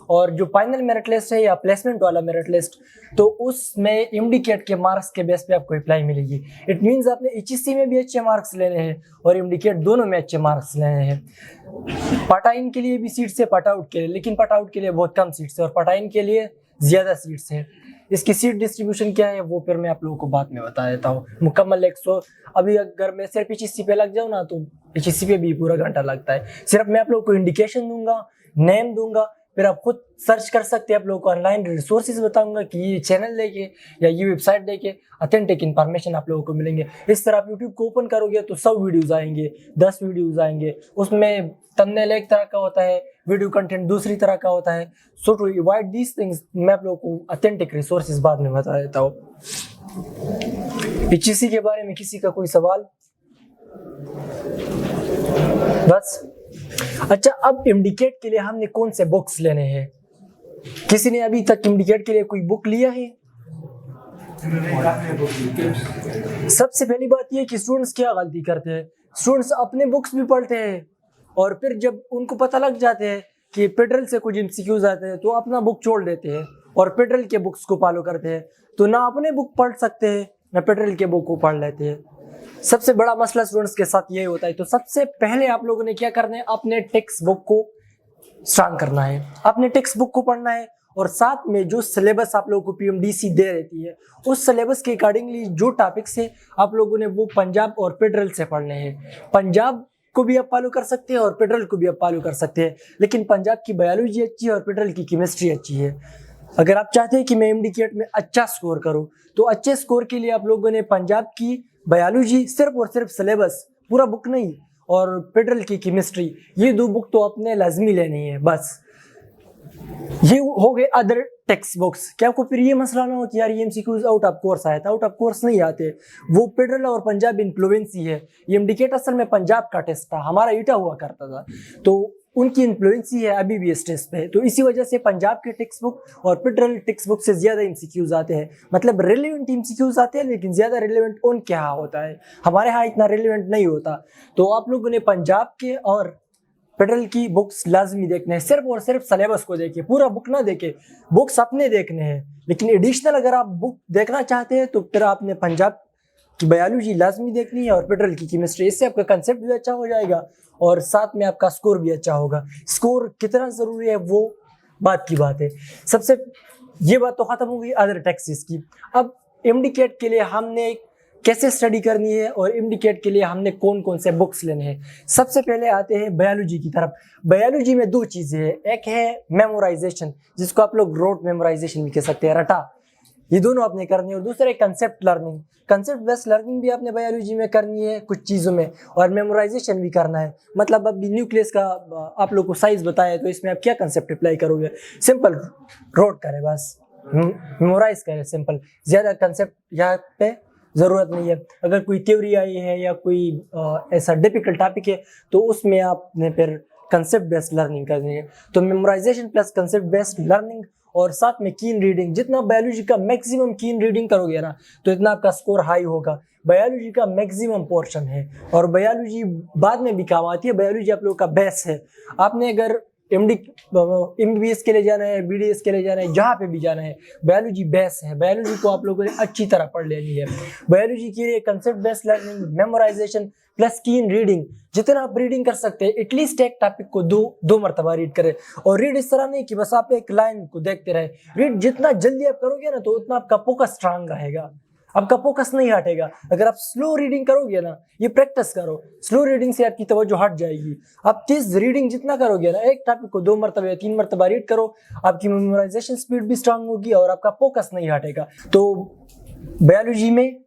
और जो फाइनल मेरिट लिस्ट है या प्लेसमेंट वाला मेरिट लिस्ट, तो उसमें इंडिकेट के मार्क्स के बेस पे आपको अप्लाई मिलेगी। इट मींस आपने HEC में भी अच्छे मार्क्स लेने हैं और इंडिकेट दोनों में अच्छे मार्क्स लेने हैं। पार्ट इन के लिए भी सीट्स है, पार्ट आउट के लिए, लेकिन पार्ट आउट के लिए बहुत कम सीट्स है और पार्ट इन के लिए ज़्यादा सीट्स है। इसकी सीट डिस्ट्रीब्यूशन क्या है वो फिर मैं आप लोगों को बाद में बता देता हूँ। मुकम्मल 100, अभी अगर मैं सिर्फ HEC पे लग जाऊँ ना तो HEC पे भी पूरा घंटा लगता है। सिर्फ मैं आप लोगों को इंडिकेशन दूंगा, नेम दूंगा, फिर आप खुद सर्च कर सकते हैं। आप लोगों को ऑनलाइन रिसोर्सेज बताऊंगा कि ये चैनल देखे या ये वेबसाइट देखे ऑथेंटिक इन्फॉर्मेशन आप लोगों को मिलेंगे। इस तरह आप यूट्यूब को ओपन करोगे तो 100 वीडियोज़ आएंगे, 10 वीडियोज़ आएंगे, उसमें थंबनेल एक तरह का होता है, वीडियो कंटेंट दूसरी तरह का होता है। सो टू अवॉइड दीज थिंग्स मैं आप लोगों को ऑथेंटिक रिसोर्सेज बाद में बता देता हूँ। HEC के बारे में किसी का कोई सवाल? बस अच्छा, अब इंडिकेट के लिए हमने कौन से बुक्स लेने हैं? किसी ने अभी तक इंडिकेट के लिए कोई बुक लिया है? सबसे पहली बात यह कि स्टूडेंट्स क्या गलती करते हैं, स्टूडेंट्स अपने बुक्स भी पढ़ते हैं और फिर जब उनको पता लग जाते हैं कि पेड्रल से कुछ MCQs आते हैं तो अपना बुक छोड़ देते हैं और पेड्रल के बुक्स को फॉलो करते हैं। तो ना अपने बुक पढ़ सकते हैं ना पेड्रल के बुक को पढ़ लेते हैं। सबसे बड़ा मसला स्टूडेंट्स के साथ यही होता है। तो सबसे पहले आप लोगों ने क्या करना है, अपने टेक्स्ट बुक को स्ट्रांग करना है, अपने टेक्स्ट बुक को पढ़ना है और साथ में जो सिलेबस आप लोगों को PMDC दे रहती है उस सिलेबस के अकॉर्डिंगली जो टॉपिक्स है आप लोगों ने वो पंजाब और पेड्रल से पढ़ने हैं। पंजाब को भी आप फॉलो कर सकते हैं और पेड्रल को भी आप फॉलो कर सकते हैं, लेकिन पंजाब की बायोलॉजी अच्छी है और पेड्रल की केमिस्ट्री अच्छी है। अगर आप चाहते हैं कि मैं इंडिकेट में अच्छा स्कोर करूं तो अच्छे स्कोर के लिए आप लोगों ने पंजाब की बायोलॉजी सिर्फ और सिर्फ सिलेबस, पूरा बुक नहीं, और पेड्रल की केमिस्ट्री, ये 2 बुक तो अपने लाजमी लेनी है। बस ये हो गए अदर टेक्स्ट बुक्स। क्या आपको फिर ये मसला ना हो कि यार ये MCQs आउट ऑफ कोर्स आया था? आउट ऑफ कोर्स नहीं आते, वो पेड्रल और पंजाब इन्फ्लुएंसी है। ये इंडिकेट असल में पंजाब का टेस्ट था, हमारा ईटा हुआ करता था, तो उनकी इन्फ्लुएंसी है अभी भी इस टेस्ट पे। तो इसी वजह से पंजाब के टेक्स्ट बुक और पेड्रल टेक्स्ट बुक से ज्यादा MCQs आते हैं, मतलब रिलेवेंट MCQs आते हैं, लेकिन ज्यादा रिलेवेंट उनके यहाँ होता है, हमारे यहाँ इतना रिलेवेंट नहीं होता। तो आप लोगों ने पंजाब के और पेड्रल की बुक्स लाजमी देखने हैं, सिर्फ और सिर्फ सिलेबस को देखिए, पूरा बुक ना देखे, बुक्स अपने देखने हैं। लेकिन एडिशनल अगर आप बुक देखना चाहते हैं तो फिर आपने पंजाब की बायोलॉजी लाजमी देखनी है और पेड्रल की केमिस्ट्री। इससे आपका कंसेप्ट भी अच्छा हो जाएगा और साथ में आपका स्कोर भी अच्छा होगा। स्कोर कितना ज़रूरी है वो बात की बात है। सबसे ये बात तो ख़त्म हो गई अदर टेक्सेस की। अब इंडिकेट के लिए हमने कैसे स्टडी करनी है और इंडिकेट के लिए हमने कौन कौन से बुक्स लेने हैं। सबसे पहले आते हैं बायोलॉजी की तरफ। बायोलॉजी में 2 चीज़ें हैं, एक है मेमोराइजेशन, जिसको आप लोग रोट मेमोराइजेशन भी कह सकते हैं, रटा, ये दोनों आपने करनी है, और दूसरा है concept learning. Concept based learning भी आपने बायोलॉजी में करनी है कुछ चीज़ों में, और मेमोराइजेशन भी करना है। मतलब अब न्यूक्लियस का आप लोग को साइज बताया तो इसमें आप क्या कंसेप्ट अप्लाई करोगे? सिंपल रोट करें, बस मेमोराइज करें, सिंपल, ज़्यादा कंसेप्ट यहाँ पे ज़रूरत नहीं है। अगर कोई थ्योरी आई है या कोई ऐसा डिफिकल्ट टॉपिक है तो उसमें आपने फिर कंसेप्ट बेस्ड लर्निंग करनी है। तो memorisation plus concept based learning और साथ में कीन रीडिंग, जितना बायोलॉजी का मैक्सिमम कीन रीडिंग करोगे ना तो इतना आपका स्कोर हाई होगा। बायोलॉजी का मैक्सिमम पोर्शन है और बायोलॉजी बाद में भी काम आती है, बायोलॉजी आप लोगों का बेस है। आपने अगर MBBS के लिए जाना है, BDS के लिए जाना है, जहाँ पे भी जाना है, बायोलॉजी बेस है। बायोलॉजी को आप लोगों ने अच्छी तरह पढ़ लेनी है। बायोलॉजी के लिए concept based learning, memorisation plus कीन रीडिंग, जितना आप रीडिंग कर सकते हैं, एटलीस्ट एक टॉपिक को दो मरतबा रीड करें। और रीड इस तरह नहीं कि बस आप एक लाइन को देखते रहे, रीड जितना जल्दी आप करोगे ना तो उतना आपका फोकस स्ट्रांग रहेगा, आपका फोकस नहीं हटेगा। अगर आप स्लो रीडिंग करोगे ना, ये प्रैक्टिस करो, स्लो रीडिंग से आपकी तवज्जो हट जाएगी। आप तेज रीडिंग जितना करोगे ना, एक टॉपिक को 2 मरतबा या 3 मरतबा रीड करो, आपकी मेमोराइजेशन स्पीड भी स्ट्रांग होगी और आपका फोकस नहीं हटेगा। तो बायोलॉजी में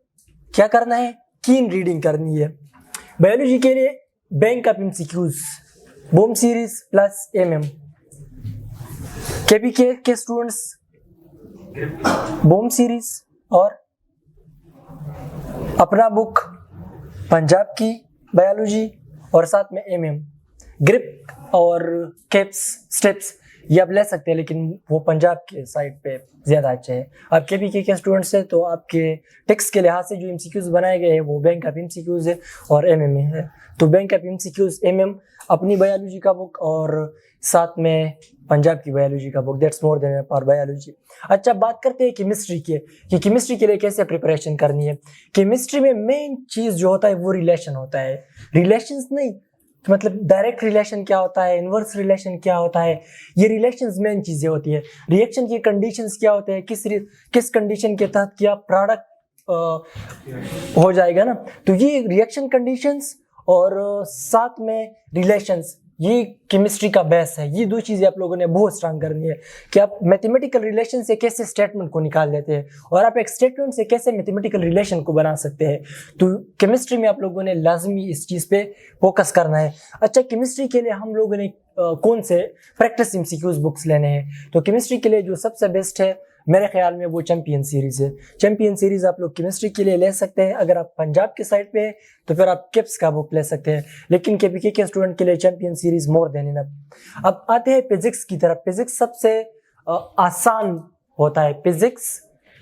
क्या करना है? कीन रीडिंग करनी है। बायोलॉजी के लिए बैंक ऑफ MCQs, बॉम सीरीज प्लस MM। KPK के स्टूडेंट्स बॉम सीरीज और अपना बुक, पंजाब की बायोलॉजी और साथ में MM, ग्रिप और कैप्स स्टेप्स, ये आप ले सकते हैं, लेकिन वो पंजाब के साइड पे ज़्यादा अच्छे हैं। आप KPK के स्टूडेंट्स हैं तो आपके टेक्स के लिहाज से जो MCQs बनाए गए हैं वो बैंक ऑफ MCQs है और MMA है। तो बैंक ऑफ MCQs MM अपनी बायोलॉजी का बुक और साथ में पंजाब की बायोलॉजी का book, that's more than for biology. अच्छा, बात करते हैं केमिस्ट्री के कि केमिस्ट्री के लिए कैसे प्रिपरेशन करनी है। केमिस्ट्री में मेन चीज़ जो होता है वो रिलेशन होता है। रिलेशंस नहीं मतलब डायरेक्ट रिलेशन क्या होता है, इनवर्स रिलेशन क्या होता है, ये रिलेशंस मेन चीज़ें होती है। रिएक्शन की कंडीशंस क्या होते हैं, किस कंडीशन के तहत क्या प्रोडक्ट हो जाएगा ना। तो ये रिएक्शन कंडीशंस और साथ में रिलेशंस, ये केमिस्ट्री का बेस है। ये दो चीज़ें आप लोगों ने बहुत स्ट्रांग करनी है कि आप मैथमेटिकल रिलेशन से कैसे स्टेटमेंट को निकाल लेते हैं और आप एक स्टेटमेंट से कैसे मैथमेटिकल रिलेशन को बना सकते हैं। तो केमिस्ट्री में आप लोगों ने लाजमी इस चीज़ पे फोकस करना है। अच्छा, केमिस्ट्री के लिए हम लोगों ने कौन से प्रैक्टिस MCQs बुक्स लेने हैं, तो केमिस्ट्री के लिए जो सबसे बेस्ट है मेरे ख्याल में वो चैंपियन सीरीज़ है। चैंपियन सीरीज़ आप लोग केमिस्ट्री के लिए ले सकते हैं। अगर आप पंजाब के साइड पे हैं तो फिर आप किप्स का बुक ले सकते हैं, लेकिन KPK के स्टूडेंट के लिए champion series more than enough. अब आते हैं फिजिक्स की तरफ। फिजिक्स सबसे आसान होता है। Physics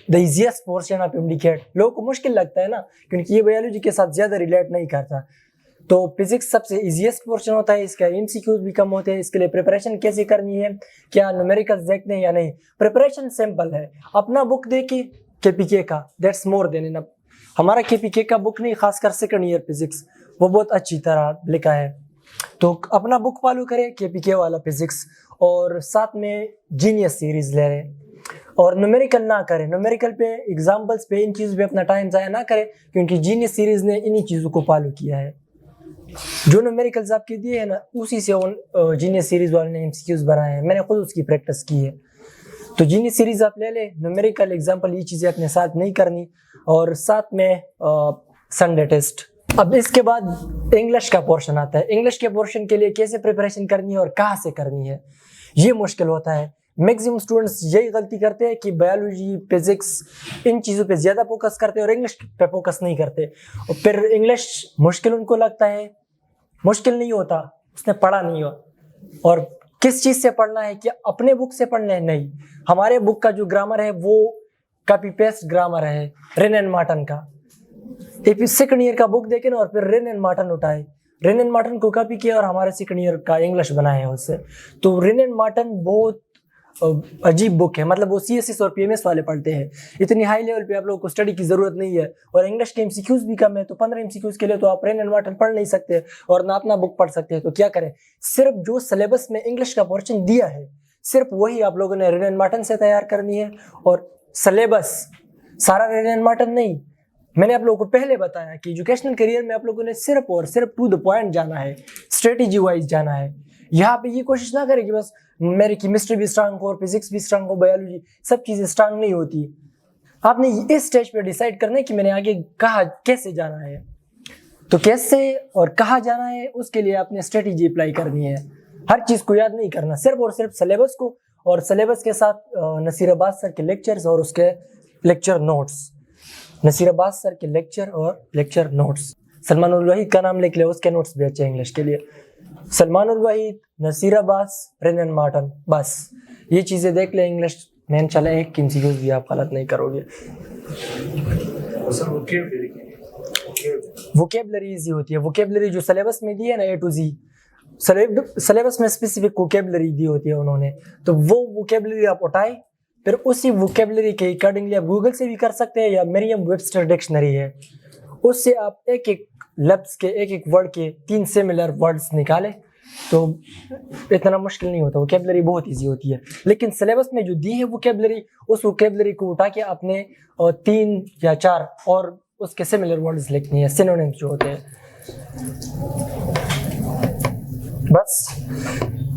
the easiest portion of MD-CAT। लोगों को मुश्किल लगता है ना, क्योंकि ये बायोलॉजी के साथ ज़्यादा रिलेट नहीं करता। तो फिजिक्स सबसे इजीएस्ट पोर्शन होता है, इसका MCQs भी कम होते हैं। इसके लिए प्रिपरेशन कैसे करनी है, क्या न्यूमेरिकल्स देखने हैं या नहीं, प्रिपरेशन सिंपल है। अपना बुक देखिए KPK का, दैट्स मोर देन इनफ। हमारा KPK का बुक नहीं, खासकर सेकंड ईयर फिजिक्स, वो बहुत अच्छी तरह लिखा है। तो अपना बुक फॉलो करें KPK वाला फिजिक्स, और साथ में जीनियस सीरीज ले रहे और न्यूमेरिकल ना करें। न्यूमेरिकल पे, एग्जाम्पल्स पे, इन चीज़ों पे अपना टाइम ज़ाया ना करें, क्योंकि जीनियस सीरीज ने इन्हीं चीज़ों को फॉलो किया है। जो न्यूमेरिकल्स आपके दिए हैं ना, उसी से उन जीनियस सीरीज वाले ने MCQs बनाए हैं। मैंने खुद उसकी प्रैक्टिस की है। तो जीनियस सीरीज आप ले ले, न्यूमेरिकल एग्जाम्पल, ये चीज़ें अपने साथ नहीं करनी, और साथ में संडे टेस्ट। अब इसके बाद इंग्लिश का पोर्शन आता है। इंग्लिश के पोर्शन के लिए कैसे प्रिपरेशन करनी है और कहाँ से करनी है, ये मुश्किल होता है। मैक्सिमम स्टूडेंट्स यही गलती करते हैं कि बायोलॉजी, फिजिक्स, इन चीज़ों पे ज़्यादा फोकस करते हैं और इंग्लिश पे फोकस नहीं करते, और फिर इंग्लिश मुश्किल उनको लगता है। मुश्किल नहीं होता, उसने पढ़ा नहीं हो। और किस चीज़ से पढ़ना है, कि अपने बुक से पढ़ना है? नहीं, हमारे बुक का जो ग्रामर है वो कॉपी पेस्ट ग्रामर है रेन एंड मार्टन का। सेकंड ईयर का बुक देखे ना, और फिर रेन एंड मार्टन उठाए, रेन एंड मार्टन को कॉपी किया और हमारे सेकंड ईयर का इंग्लिश बनाया है उससे। तो रेन एंड मार्टन बहुत अजीब बुक है, मतलब वो CSS और PMS वाले पढ़ते हैं। इतनी हाई लेवल पे आप लोगों को स्टडी की जरूरत नहीं है, और इंग्लिश के MCQs भी कम है। तो 15 MCQs के लिए तो आप रेन एंड मार्टन पढ़ नहीं सकते और ना अपना बुक पढ़ सकते हैं। तो क्या करें, सिर्फ जो सिलेबस में इंग्लिश का पोर्शन दिया है सिर्फ वही आप लोगों ने रेन एंड मार्टन से तैयार करनी है। और सिलेबस सारा रेन एंड मार्टन नहीं, मैंने आप लोगों को पहले बताया कि एजुकेशनल करियर में आप लोगों ने सिर्फ और सिर्फ टू द पॉइंट जाना है, स्ट्रेटेजी वाइज जाना है। यहाँ पे ये कोशिश ना करें कि बस मेरी केमिस्ट्री भी स्ट्रांग हो और फिजिक्स भी स्ट्रांग हो, बायोलॉजी, सब चीज़ें स्ट्रांग नहीं होती। आपने इस स्टेज पे डिसाइड करना है कि मैंने आगे कहाँ कैसे जाना है। तो कैसे और कहाँ जाना है, उसके लिए आपने स्ट्रेटेजी अप्लाई करनी है। हर चीज़ को याद नहीं करना, सिर्फ और सिर्फ सिलेबस को, और सिलेबस के साथ नसीर अब्बास सर के लेक्चर्स और उसके lecture notes. Naseer Abbas sir के लेक्चर और लेक्चर नोट्स। सलमान उल वहीद का नाम लिख ले, उसके नोट्स भी अच्छे इंग्लिश के लिए। Salman ul Waheed, Naseer Abbas, Wren and Martin, बस ये चीज़ें देख ले इंग्लिश में। इंशाल्लाह एक MCQs भी आप गलत नहीं करोगे। वोकेबलरी ईजी होती है। वोकेबलरी जो सिलेबस में दी है ना A to Z, सिलेबस में स्पेसिफिक वोकेबलरी दी होती है उन्होंने, तो वो वोकेबलरी आप उठाए, फिर उसी वोकेबलरी के अकॉर्डिंगली आप गूगल से भी कर सकते हैं, या मरियम वेबस्टर डिक्शनरी है, उससे आप एक एक लफ्ज़ के, एक एक वर्ड के 3 सिमिलर वर्ड्स निकालें। तो इतना मुश्किल नहीं होता, वोकेबलरी बहुत इजी होती है। लेकिन सिलेबस में जो दी है वोकेबलरी, उस वोकेबलरी को उठा के आपने 3 या 4 और उसके सिमिलर वर्ड्स लिखनी है, सिनोनिम्स जो होते हैं। बस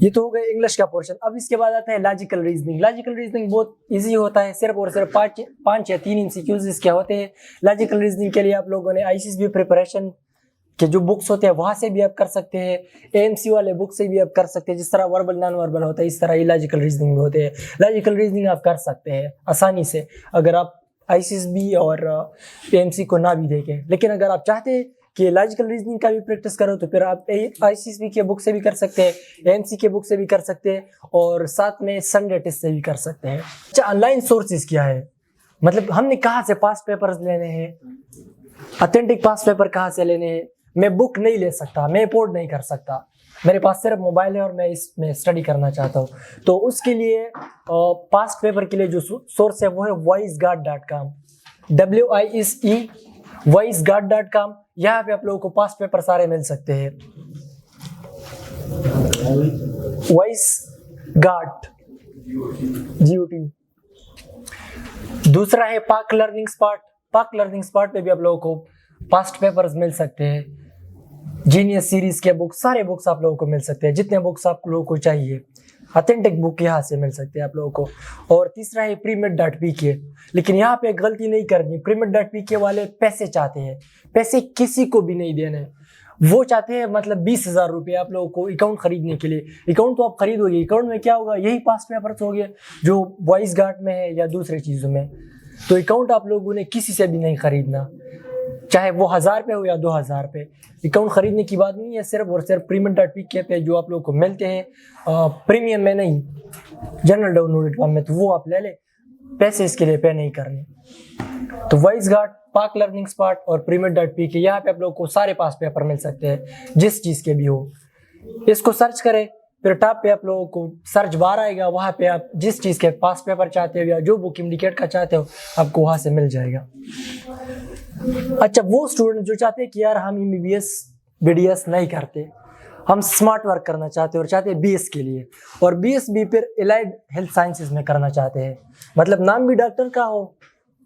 ये तो हो गया इंग्लिश का पोर्शन। अब इसके बाद आता है लॉजिकल रीजनिंग। लॉजिकल रीजनिंग बहुत इजी होता है, सिर्फ और सिर्फ 5 या 3 MCQs इसके होते हैं। लॉजिकल रीजनिंग के लिए आप लोगों ने ICSB प्रिपरेशन के जो बुक्स होते हैं वहाँ से भी आप कर सकते हैं, AMC वाले बुक से भी आप कर सकते हैं। जिस तरह वर्बल नॉन वर्बल होता है, इस तरह ही लॉजिकल रीजनिंग में होते हैं। लॉजिकल रीजनिंग आप कर सकते हैं आसानी से, अगर आप ICSB और AMC को ना भी देखें। लेकिन अगर आप चाहते हैं कि लॉजिकल रीजनिंग का भी प्रैक्टिस करो तो फिर आप ICSB के बुक से भी कर सकते हैं, AMC के बुक से भी कर सकते हैं और साथ में संडे टेस्ट से भी कर सकते हैं। अच्छा, ऑनलाइन सोर्सेज क्या है, मतलब हमने कहाँ से पास्ट पेपर्स लेने हैं, ऑथेंटिक पास्ट पेपर कहाँ से लेने हैं। मैं बुक नहीं ले सकता, मैं अफोर्ड नहीं कर सकता, मेरे पास सिर्फ मोबाइल है और मैं इसमें स्टडी करना चाहता हूँ, तो उसके लिए पास्ट पेपर के लिए जो सोर्स है वो है voiceguard.com, WISE voiceguard.com। यहाँ पे आप लोगों को पास्ट पेपर सारे मिल सकते हैं। voiceguard GUT। दूसरा है पाक लर्निंग स्पॉट। पाक लर्निंग स्पॉट पे भी आप लोगों को पास्ट पेपर्स मिल सकते हैं, जीनियस सीरीज के बुक, सारे बुक्स आप लोगों को मिल सकते हैं, जितने बुक्स आप लोगों को चाहिए ऑथेंटिक बुक यहाँ से मिल सकते हैं आप लोगों को। और तीसरा है प्रीमेड.pk। लेकिन यहाँ पे गलती नहीं करनी, प्रीमेड.pk वाले पैसे चाहते हैं, पैसे किसी को भी नहीं देने, वो चाहते हैं मतलब 20,000 रुपये आप लोगों को अकाउंट खरीदने के लिए। अकाउंट तो आप खरीदोगे, अकाउंट में क्या होगा, यही पास्ट पेपर्स हो गए जो वॉइसगार्ड में है या दूसरे चीज़ों में। तो अकाउंट आप लोगों ने किसी से भी नहीं खरीदना, चाहे वो 1000 पे हो या 2000 पे। अकाउंट खरीदने की बात नहीं है, सिर्फ और सिर्फ प्रीमियम.pk पे जो आप लोगों को मिलते हैं, प्रीमियम में नहीं, जनरल डाउनलोड में, तो वो आप ले ले, पैसे इसके लिए पे नहीं करने। तो वॉइसगार्ड, पाक लर्निंग स्पॉट और प्रीमियम.pk, यहाँ पे आप लोगों को सारे पास पेपर मिल सकते हैं जिस चीज़ के भी हो। इसको सर्च करें, फिर टॉप पे आप लोगों को सर्च बार आएगा, वहाँ पे आप जिस चीज़ के पास पेपर चाहते हो या जो बुक इंडिकेट का चाहते हो आपको वहाँ से मिल जाएगा। अच्छा, वो स्टूडेंट जो चाहते हैं कि यार हम MBBS BDS नहीं करते, हम स्मार्ट वर्क करना चाहते हैं और चाहते हैं BS के लिए, और BS भी फिर एलाइड हेल्थ साइंसेज में करना चाहते हैं, मतलब नाम भी डॉक्टर का हो,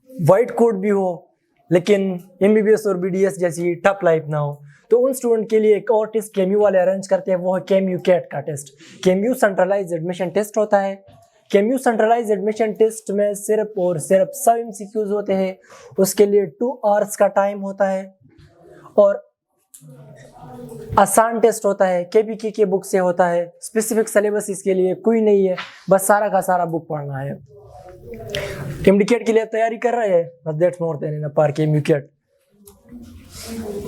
वाइट कोट भी हो, लेकिन MBBS और BDS जैसी टफ लाइफ ना हो, तो उन स्टूडेंट के लिए एक और टेस्ट KMU वाले अरेंज करते हैं, वो है KMU CAT का test. KMU centralized admission test होता है। KMU सेंट्रलाइज्ड एडमिशन टेस्ट में सिर्फ और सिर्फ 100 MCQs होते हैं, उसके लिए 2 आवर्स का टाइम होता है और आसान टेस्ट होता है, KPK के बुक से होता है, स्पेसिफिक सिलेबस इसके लिए कोई नहीं है, बस सारा का सारा बुक पढ़ना है। इंडिकेट के लिए तैयारी कर रहे हैं, बस that's more than enough for KMU CAT।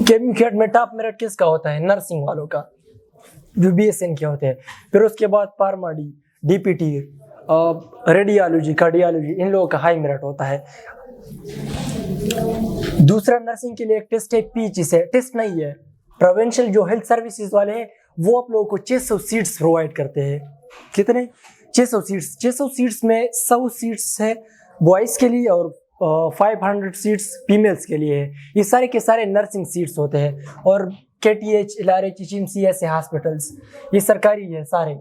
KMU CAT में टॉप मेरिट किसका होता है, नर्सिंग वालों का, जो BSN के होते हैं। फिर उसके बाद फार्मा DPT, रेडियोलॉजी, कार्डियोलॉजी, इन लोगों का हाई मेरिट होता है। दूसरा नर्सिंग के लिए एक टेस्ट है PG से, टेस्ट नहीं है, प्रोविंशियल जो हेल्थ सर्विसेज वाले हैं वो आप लोगों को 600 सीट्स प्रोवाइड करते हैं। कितने? 600 सीट्स। 600 सीट्स में 100 सीट्स है बॉयज़ के लिए और 500 सीट्स फीमेल्स के लिए है। ये सारे के सारे नर्सिंग सीट्स होते हैं, और KTH, LRH, HMC ऐसे हॉस्पिटल्स ये सरकारी है सारे।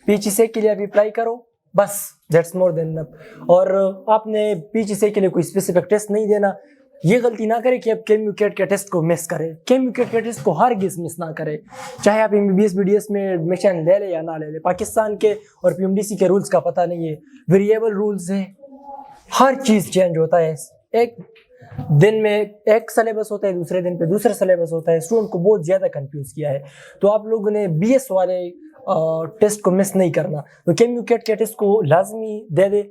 PGC के लिए अभी अप्लाई करो, बस दैट्स मोर देन इनफ। और आपने PGC के लिए कोई स्पेसिफिक टेस्ट नहीं देना, ये गलती ना करें कि आप KMU CAT के टेस्ट को मिस करें। KMU CAT के टेस्ट को हरगिज़ मिस ना करें, चाहे आप MBBS BDS में एडमिशन ले ले या ना ले ले। पाकिस्तान के और PMDC के रूल्स का पता नहीं है, वेरिएबल रूल्स हैं, हर चीज़ चेंज होता है। एक दिन में एक सिलेबस होता है, दूसरे दिन पे दूसरा सिलेबस होता है, स्टूडेंट को बहुत ज़्यादा कंफ्यूज किया है। तो आप लोगों ने BS वाले टेस्ट को मिस नहीं करना, तो KMU CAT के टेस्ट को लाजमी दे दे।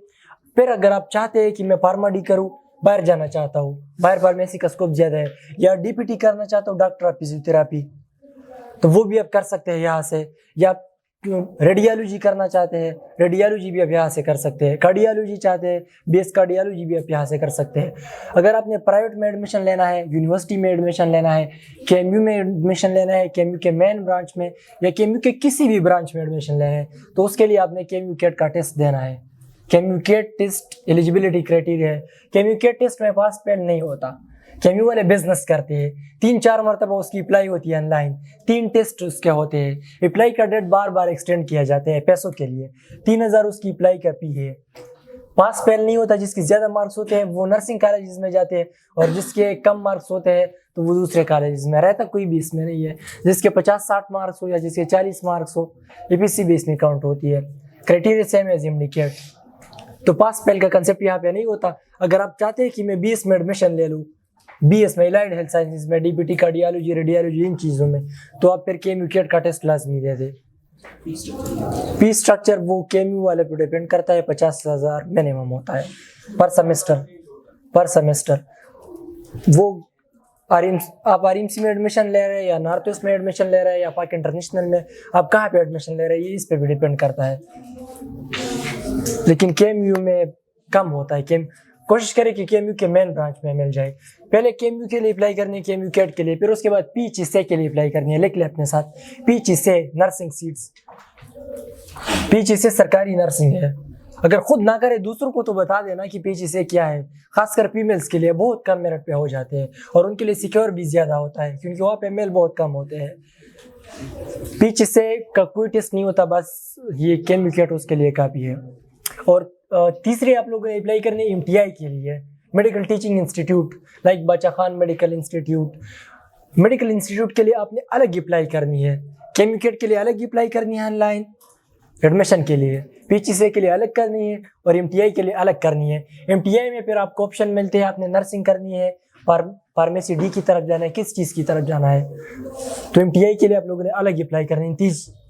फिर अगर आप चाहते हैं कि मैं फार्मा डी करूँ, बाहर जाना चाहता हूँ, बाहर फार्मेसी का स्कोप ज़्यादा है, या DPT करना चाहता हूँ, डॉक्टर ऑफ फिजियोथेरापी, तो वो भी आप कर सकते हैं यहाँ से। या रेडियोलॉजी करना चाहते हैं, रेडियोलॉजी भी आप यहाँ से कर सकते हैं। कार्डियोलॉजी चाहते हैं, BS कार्डियोलॉजी भी आप यहाँ से कर सकते हैं। अगर आपने प्राइवेट में एडमिशन लेना है, यूनिवर्सिटी में एडमिशन लेना है, KMU में एडमिशन लेना है, KMU के मेन ब्रांच में या KMU के किसी भी ब्रांच में एडमिशन लेना है, तो उसके लिए आपने KMU CAT का टेस्ट देना है। KMU CAT test eligibility criteria है। KMU CAT टेस्ट में पास फेल नहीं होता। KMU वाले बिजनेस करते हैं, 3-4 मरतबा उसकी अप्लाई होती है ऑनलाइन, 3 टेस्ट उसके होते हैं, अप्लाई का डेट बार बार एक्सटेंड किया जाता है पैसों के लिए। 3000 उसकी अप्लाई का फी है। पास फेल नहीं होता, जिसके ज़्यादा मार्क्स होते हैं वो नर्सिंग कॉलेजेस में जाते हैं, और जिसके कम मार्क्स होते हैं तो वो दूसरे कॉलेजेस में रहता, कोई भी इसमें नहीं है। जिसके 50-60 मार्क्स हो या जिसके 40 मार्क्स हो, EPC बेस में काउंट होती है। Criteria same as indicate. तो पास फेल का कंसेप्ट यहाँ पे नहीं होता। अगर आप चाहते हैं कि मैं BS में एडमिशन ले लूँ, BS में एलाइड हेल्थ साइंसेज में, DPT, कार्डियोलॉजी, रेडियोलॉजी, इन चीज़ों में, तो आप फिर KMU CAT का टेस्ट लाजमी दे दे। फीस स्ट्रक्चर वो KMU वाले पे डिपेंड करता है, 50,000 मिनिमम होता है पर सेमेस्टर। वो आप RMC में एडमिशन ले रहे हैं या नॉर्थ ईस्ट में एडमिशन ले रहे हैं या पाक इंटरनेशनल में, आप कहाँ पे एडमिशन ले रहे हैं ये इस पे भी डिपेंड करता है। लेकिन KMU में कम होता है। कोशिश करें कि KMU के मेन ब्रांच में मिल जाए। पहले KMU के लिए अप्लाई करनी है, KMU कैट के लिए, फिर उसके बाद PHSA के लिए अप्लाई करनी है। लिख ले अपने साथ, PHSA नर्सिंग सीट्स। PHSA सरकारी नर्सिंग है। अगर खुद ना करे दूसरों को तो बता देना कि PHSA क्या है। खासकर फीमेल्स के लिए बहुत कम मेरिट पे हो जाते हैं और उनके लिए सिक्योर भी ज़्यादा होता है क्योंकि वहाँ पे मेल बहुत कम होते हैं। PHSA का कोई टेस्ट नहीं होता, बस ये KMU कैट उसके लिए काफ़ी है। और तीसरी आप लोगों ने अप्लाई करनी है MTI के लिए, मेडिकल टीचिंग इंस्टीट्यूट लाइक बच्चा Khan medical institute. Medical institute के लिए आपने अलग अप्लाई करनी है। KMU कैट के लिए अलग अप्लाई करनी है ऑनलाइन एडमिशन के लिए, PHSA के लिए अलग करनी है और MTI के लिए अलग करनी है। MTI में फिर आपको ऑप्शन मिलते हैं, आपने नर्सिंग करनी है, फार्मेसी D की तरफ जाना है, किस चीज़ की तरफ जाना है। तो MTI के लिए आप लोगों ने अलग अप्लाई करनी है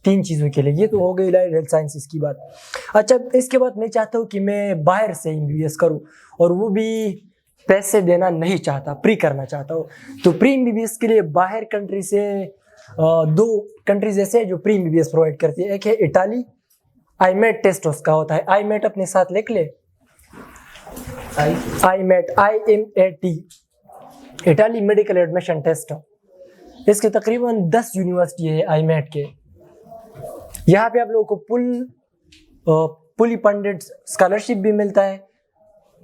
तीन चीज़ों के लिए। ये तो हो गई हेल्थ साइंसेस की बात। अच्छा, इसके बाद मैं चाहता हूँ कि मैं बाहर से MBBS करूँ और वो भी पैसे देना नहीं चाहता, प्री करना चाहता हूँ। तो प्री MBBS के लिए बाहर कंट्री से 2 कंट्रीज ऐसे जो प्री MBBS प्रोवाइड करती है। एक है इटाली, IMAT टेस्ट उसका होता है। IMAT अपने साथ लिख ले, IMAT Italy medical admission test. इसके तकरीबन 10 यूनिवर्सिटी है IMAT के। यहाँ पे आप लोगों को फुली फंडेड स्कॉलरशिप भी मिलता है,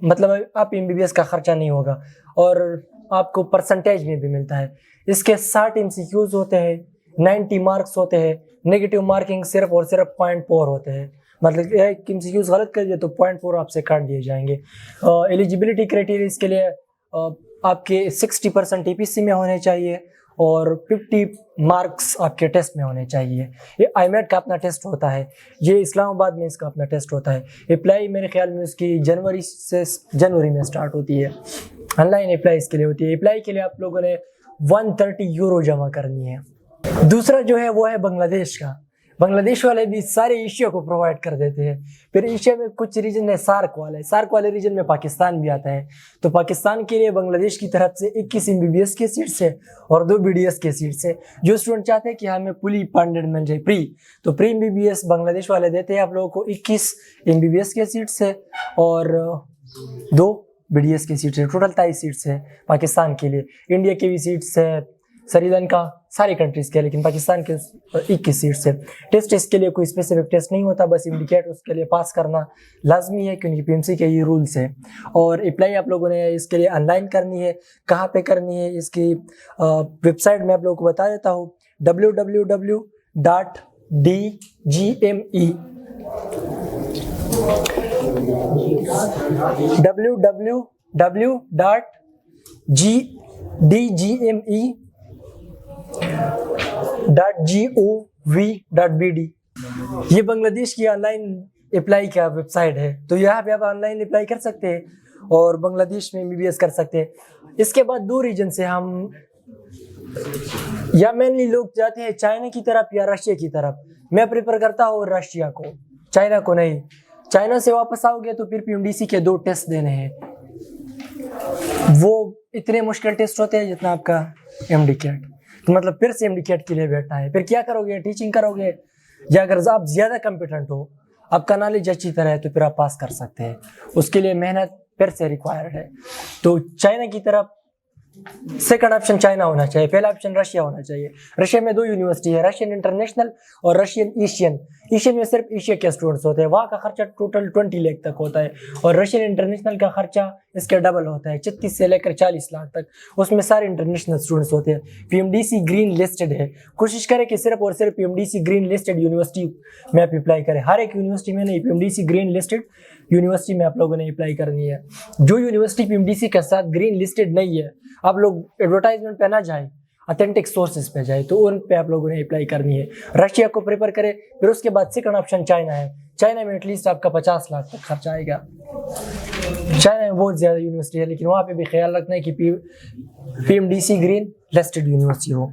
मतलब आप MBBS का खर्चा नहीं होगा और आपको परसेंटेज में भी मिलता है। इसके 60 MCQs होते हैं, 90 मार्क्स होते हैं, नेगेटिव मार्किंग सिर्फ और सिर्फ 0.4 होते हैं। मतलब एक MCQs गलत कर दिए तो 0.4 आपसे काट दिए जाएंगे। एलिजिबिलिटी क्राइटेरिया इसके लिए आपके 60% EPC में होने चाहिए और 50 मार्क्स आपके टेस्ट में होने चाहिए। ये IMAT का अपना टेस्ट होता है, ये इस्लामाबाद में इसका अपना टेस्ट होता है। अप्लाई मेरे ख्याल में उसकी जनवरी में स्टार्ट होती है। ऑनलाइन अप्लाई इसके लिए होती है। अप्लाई के लिए आप लोगों ने 130 यूरो जमा करनी है। दूसरा जो है वो है बांग्लादेश का। बांग्लादेश वाले भी सारे एशिया को प्रोवाइड कर देते हैं। फिर एशिया में कुछ रीजन है सार्क वाले रीजन में पाकिस्तान भी आता है। तो पाकिस्तान के लिए बांग्लादेश की तरफ से 21 MBBS के सीट्स है और 2 BDS के सीट्स है। जो स्टूडेंट चाहते हैं कि हमें फुली फंडेड मिल जाए तो प्री MBBS बांग्लादेश वाले देते हैं आप लोगों को 21 MBBS के सीट्स है और 2 BDS के सीट्स है। टोटल 23 सीट्स है पाकिस्तान के लिए। इंडिया के भी सीट्स है, श्रीलंका, सारी कंट्रीज के, लेकिन पाकिस्तान के 21 सीट्स है। टेस्ट इसके लिए कोई स्पेसिफिक टेस्ट नहीं होता, बस इंडिकेट उसके लिए पास करना लाजमी है क्योंकि PMC के ये रूल्स है। और अप्लाई आप लोगों ने इसके लिए ऑनलाइन करनी है। कहाँ पे करनी है इसकी वेबसाइट में आप लोगों को बता देता हूँ, www.dgme.gov.bd। ये बांग्लादेश की ऑनलाइन अप्लाई का वेबसाइट है। तो यहाँ पे आप ऑनलाइन अप्लाई कर सकते हैं और बांग्लादेश में MBBS कर सकते हैं। इसके बाद 2 रीजन से हम या मेनली लोग जाते हैं चाइना की तरफ या रशिया की तरफ। मैं प्रेफर करता हूँ रशिया को, चाइना को नहीं। चाइना से वापस आओगे तो फिर PMDC के 2 टेस्ट देने हैं। वो इतने मुश्किल टेस्ट होते हैं जितना आपका MDCAT। तो मतलब फिर से MDCAT के लिए बैठना है। फिर क्या करोगे, टीचिंग करोगे, या अगर आप ज़्यादा कॉम्पिटेंट हो, आपका नॉलेज अच्छी तरह है तो फिर आप पास कर सकते हैं। उसके लिए मेहनत फिर से रिक्वायर्ड है। तो चाइना की तरफ सेकंड ऑप्शन चाइना होना चाहिए, पहला ऑप्शन रशिया होना चाहिए। रशिया में 2 यूनिवर्सिटी है, रशियन इंटरनेशनल और रशियन एशियन। एशियन में सिर्फ एशिया के स्टूडेंट्स होते हैं, वहाँ का खर्चा टोटल 20 लाख तक होता है और रशियन इंटरनेशनल का खर्चा इसके डबल होता है, 36 से लेकर 40 लाख तक। उसमें सारे इंटरनेशनल स्टूडेंट्स होते हैं। PMDC ग्रीन लिस्टेड है। कोशिश करें कि सिर्फ और सिर्फ PMDC ग्रीन लिस्टेड यूनिवर्सिटी में आप अप्लाई करें। हर एक यूनिवर्सिटी में नहीं, PMDC ग्रीन लिस्टेड यूनिवर्सिटी में आप लोगों ने अप्लाई करनी है। जो यूनिवर्सिटी PMDC के साथ ग्रीन लिस्टेड नहीं है, आप लोग एडवर्टाइजमेंट पे ना जाए, ऑथेंटिक सोर्सेज पे जाए, तो उन पे आप लोगों ने अप्लाई करनी है। रशिया को प्रेफर करें। फिर उसके बाद सेकंड ऑप्शन चाइना है। चाइना में एटलीस्ट आपका 50 लाख तक खर्चा आएगा। चाइना में बहुत ज़्यादा यूनिवर्सिटी है, लेकिन वहाँ पे भी ख्याल रखना है कि PMDC ग्रीन लिस्टेड यूनिवर्सिटी हो।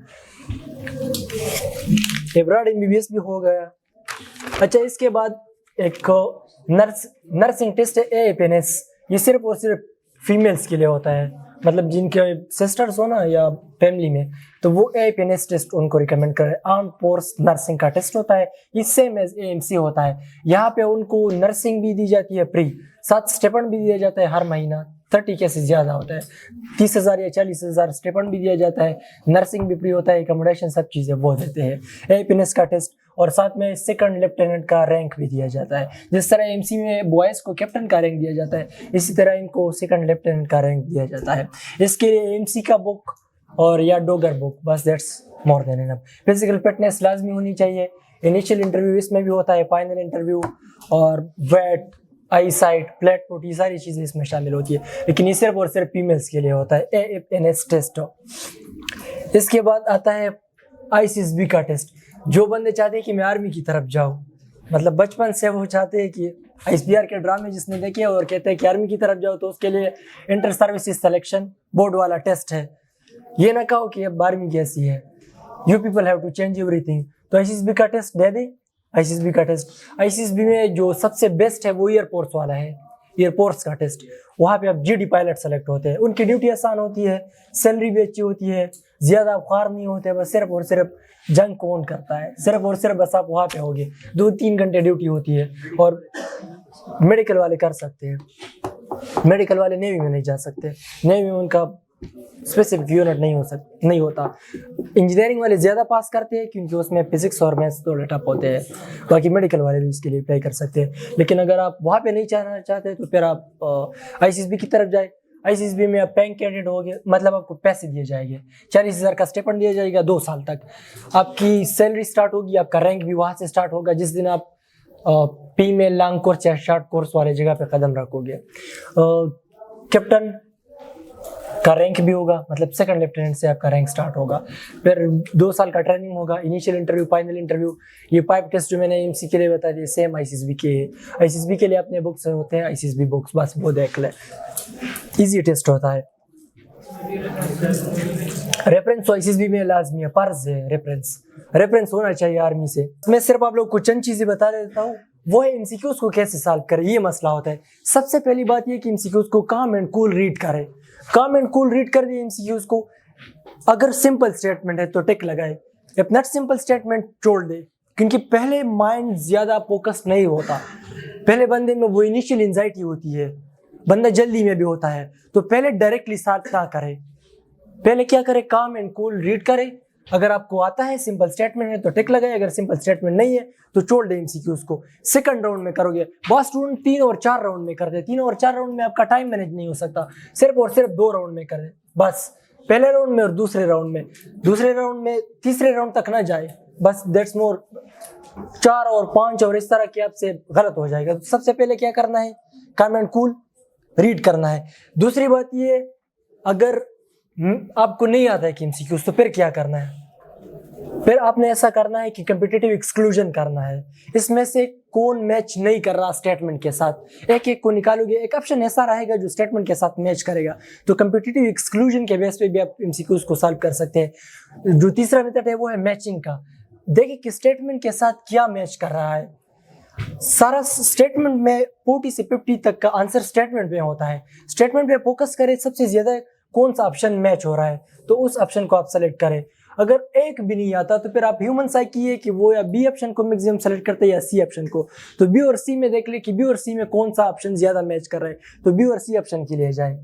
एब्रॉड MBBS भी हो गया। अच्छा, इसके बाद एक नर्सिंग टेस्ट है AAPNS। ये सिर्फ और सिर्फ फीमेल्स के लिए होता है। मतलब जिनके सिस्टर्स हो ना या फैमिली में, तो वो AIPNS टेस्ट उनको रिकमेंड करे। आर्म फोर्स नर्सिंग का टेस्ट होता है, ये सेम एज AMC होता है। यहाँ पे उनको नर्सिंग भी दी जाती है फ्री, साथ स्टेपन भी दिया जाता है हर महीना। 30 के से ज़्यादा होता है, 30,000 या 40,000 स्टेपन भी दिया जाता है, नर्सिंग भी फ्री होता है, अकोमोडेशन सब चीज़ें वो देते हैं। AIPNS का टेस्ट और साथ में सेकंड लेफ्टिनेंट का रैंक भी दिया जाता है। जिस तरह MC में बॉयज़ को कैप्टन का रैंक दिया जाता है, इसी तरह इनको सेकंड लेफ्टिनेंट का रैंक दिया जाता है। इसके लिए MC का बुक और या डोगर बुक, बस that's more than enough. Physical fitness लाजमी होनी चाहिए। इनिशियल इंटरव्यू इसमें भी होता है, फाइनल इंटरव्यू और वेट, आई साइट, फ्लैट फुट, ये सारी चीज़ें इसमें शामिल होती है। लेकिन ये सिर्फ और सिर्फ फीमेल्स के लिए होता है AIPNS टेस्ट। इसके बाद आता है ICSB का टेस्ट। जो बंदे चाहते हैं कि मैं आर्मी की तरफ जाऊँ, मतलब बचपन से वो चाहते हैं कि ISBR के ड्रामे जिसने देखे और कहते हैं कि आर्मी की तरफ जाओ, तो उसके लिए इंटर सर्विसेज सिलेक्शन बोर्ड वाला टेस्ट है। ये ना कहो कि अब आर्मी कैसी है, you people have to change everything. तो ICSB का टेस्ट दे दें। ICSB का टेस्ट, ICSB में जो सबसे बेस्ट है वो एयरफोर्स वाला है, एयरफोर्स का टेस्ट। वहाँ पे आप GD पायलट सेलेक्ट होते हैं। उनकी ड्यूटी आसान होती है, सैलरी भी अच्छी होती है, ज़्यादा ख्वार नहीं होते, बस सिर्फ और सिर्फ जंग कौन करता है, सिर्फ और सिर्फ बस आप वहाँ पे होगे। 2-3 घंटे ड्यूटी होती है। और मेडिकल वाले कर सकते हैं, मेडिकल वाले नेवी में नहीं जा सकते, नेवी में उनका स्पेसिफिक यूनिट नहीं होता। इंजीनियरिंग वाले ज़्यादा पास करते हैं क्योंकि उसमें फिजिक्स और मैथ्स थोड़े टफ होते हैं। बाकी मेडिकल वाले भी इसके लिए अप्लाई कर सकते हैं। लेकिन अगर आप वहाँ पे नहीं जाना चाहते तो फिर आप ICSB की तरफ जाए। ICSB में आप बैंक कैडेट होगे, मतलब आपको पैसे दिए जाएंगे, 40,000 का स्टेपन दिया जाएगा 2 साल तक। आपकी सैलरी स्टार्ट होगी, आपका रैंक भी वहाँ से स्टार्ट होगा जिस दिन आप फीमेल लॉन्ग कोर्स या शॉर्ट कोर्स वाले जगह पे कदम रखोगे। कैप्टन का रैंक भी होगा, मतलब सेकंड लेफ्टिनेंट से आपका रैंक स्टार्ट होगा। फिर 2 साल का ट्रेनिंग होगा, इनिशियल इंटरव्यू, फाइनल इंटरव्यू। ये 5 टेस्ट जो मैंने MC के लिए बता दिए सेम ICSB के। ICSB के लिए अपने बुक्स होते हैं, ICSB बुक्स, बस वो देख ले, इजी टेस्ट होता है। रेफरेंस तो ICSB में लाजमी है, फर्ज है रेफरेंस होना चाहिए आर्मी से। मैं सिर्फ आप लोग को चंद चीज़ें बता देता हूँ, वो है MCQs को कैसे सॉल्व करें। ये मसला होता है। सबसे पहली बात ये कि MCQs को काम एंड कूल रीड करें। काम एंड कूल रीड कर दिए MCQs को। अगर सिंपल स्टेटमेंट है तो टिक लगाए, इफ नॉट सिंपल स्टेटमेंट छोड़ दे, क्योंकि पहले माइंड ज़्यादा फोकस नहीं होता। पहले बंदे में वो इनिशियल एंजाइटी होती है, बंदा जल्दी में भी होता है, तो पहले डायरेक्टली स्टार्ट ना करे। पहले क्या करे, काम एंड कूल रीड करे। अगर आपको आता है सिंपल स्टेटमेंट है तो टिक लगाए, अगर सिंपल स्टेटमेंट नहीं है तो छोड़ दे MCQs को। सेकंड राउंड में करोगे, बहुत स्टूडेंट 3 और 4 राउंड में कर दे। 3 और 4 राउंड में आपका टाइम मैनेज नहीं हो सकता, सिर्फ और सिर्फ 2 राउंड में कर दे बस। पहले राउंड में और दूसरे राउंड में, तीसरे राउंड तक ना जाए, बस दैट्स मोर। 4 और 5 और इस तरह के आपसे गलत हो जाएगा। तो सबसे पहले क्या करना है, काम एंड कूल रीड करना है। दूसरी बात ये, अगर आपको नहीं आता है कि MCQs, तो फिर क्या करना है, फिर आपने ऐसा करना है कि कम्पिटिटिव एक्सक्लूजन करना है। इसमें से कौन मैच नहीं कर रहा स्टेटमेंट के साथ, एक एक को निकालोगे, एक ऑप्शन ऐसा रहेगा जो स्टेटमेंट के साथ मैच करेगा। तो कम्पिटिटिव एक्सक्लूजन के बेस पे भी आप MCQs को सॉल्व कर सकते हैं। जो तीसरा मेथड है वो है मैचिंग का। देखिए कि स्टेटमेंट के साथ क्या मैच कर रहा है। सारा स्टेटमेंट में 40 से 50 तक का आंसर स्टेटमेंट में होता है। स्टेटमेंट पे फोकस करें, सबसे ज्यादा कौन सा ऑप्शन मैच हो रहा है तो उस ऑप्शन को आप सेलेक्ट करें। अगर एक भी नहीं आता तो फिर आप ह्यूमन साइकी है कि वो या B ऑप्शन को मैक्सिमम सेलेक्ट करते हैं या C ऑप्शन को। तो B और C में देख ले कि B और C में कौन सा ऑप्शन ज्यादा मैच कर रहा है, तो B और C ऑप्शन के लिए जाए।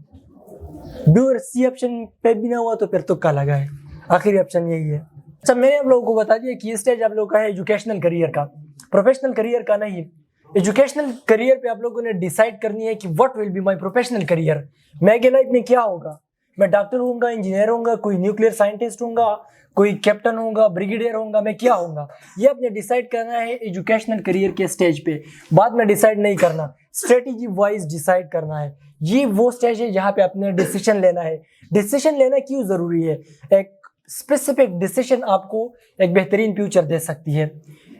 B और C ऑप्शन पे भी ना हुआ तो फिर तुक्का लगाए, आखिरी ऑप्शन यही है। अच्छा, मैंने आप लोगों को बता दिया कि ये स्टेज आप लोगों का है एजुकेशनल करियर का, प्रोफेशनल करियर का नहीं। एजुकेशनल करियर पे आप लोगों ने डिसाइड करनी है कि what will be my professional career. मैं आगे लाइफ में क्या होगा, मैं डॉक्टर होऊंगा, इंजीनियर होऊंगा, कोई न्यूक्लियर साइंटिस्ट होऊंगा, कोई कैप्टन होऊंगा, ब्रिगेडियर होऊंगा, मैं क्या होऊंगा, ये आपने डिसाइड करना है एजुकेशनल करियर के स्टेज पे। बाद में डिसाइड नहीं करना, स्ट्रेटेजी वाइज डिसाइड करना है। ये वो स्टेज है जहाँ पे आपने डिसीजन लेना है। डिसीजन लेना क्यों जरूरी है, एक स्पेसिफिक डिसीजन आपको एक बेहतरीन फ्यूचर दे सकती है।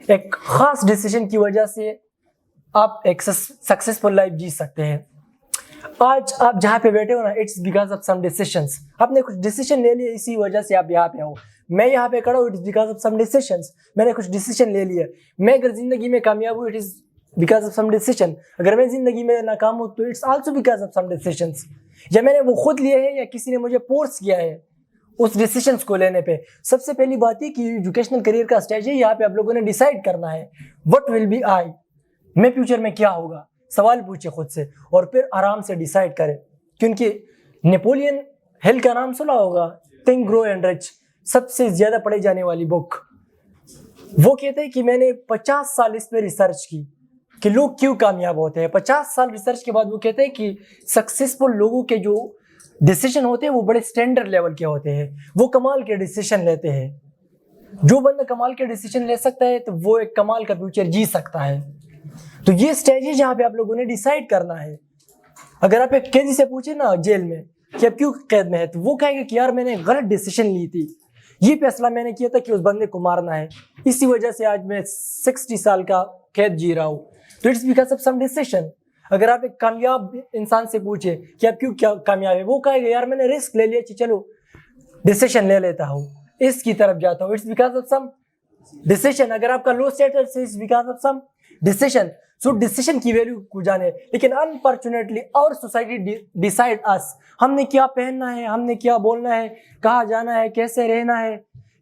एक खास डिसीजन की वजह से आप एक सक्सेसफुल लाइफ जी सकते हैं। आज आप जहाँ पे बैठे हो ना, it's because of some decisions. आपने कुछ डिसीजन ले लिए, इसी वजह से आप यहाँ पे हो। मैं यहाँ पे खड़ा हूँ, it's because of some decisions. मैंने कुछ डिसीजन ले लिए। मैं अगर जिंदगी में कामयाब हूँ, it is because of some decision. अगर मैं जिंदगी में नाकाम हूँ तो it's also because of some decisions, या मैंने वो खुद लिए हैं या किसी ने मुझे फोर्स किया है उस डिसीजंस को लेने पे। सबसे पहली बात है कि एजुकेशनल करियर का स्टेज है, यहाँ पे आप लोगों ने डिसाइड करना है व्हाट विल बी आई, मैं फ्यूचर में क्या होगा। सवाल पूछे खुद से और फिर आराम से डिसाइड करें। क्योंकि नेपोलियन हिल का नाम सुना होगा, थिंक ग्रो एंड रिच, सबसे ज्यादा पढ़ी जाने वाली बुक। वो कहते हैं कि मैंने 50 साल इस पे रिसर्च की कि लोग क्यों कामयाब होते हैं। 50 साल रिसर्च के बाद वो कहते हैं कि सक्सेसफुल लोगों के जो डिसीजन होते हैं वो बड़े स्टैंडर्ड लेवल के होते हैं, वो कमाल के डिसीजन लेते हैं। जो बंदा कमाल के डिसीजन ले सकता है तो वो एक कमाल का फ्यूचर जी सकता है। तो ये स्टेज है जहाँ पे आप लोगों ने डिसाइड करना है। अगर आप एक कैदी से पूछे ना जेल में कि अब क्यों कैद में है, तो वो कहेगा कि यार मैंने गलत डिसीजन ली थी, ये फैसला मैंने किया था कि उस बंदे को मारना है, इसी वजह से आज मैं 60 साल का कैद जी रहा हूँ। तो it's because of some decision. अगर आप एक कामयाब इंसान से पूछे कि आप क्यों क्या कामयाब है, वो कहेगा यार मैंने रिस्क ले लिया, चलो डिसीजन ले लेता हूँ, इसकी तरफ जाता हूँ, it's because of some decision. अगर आपका लो स्टेटस है, it's because of some decision. So decision की वैल्यू को जाने। लेकिन unfortunately our society decide us, हमने क्या पहनना है, हमने क्या बोलना है, कहाँ जाना है, कैसे रहना है,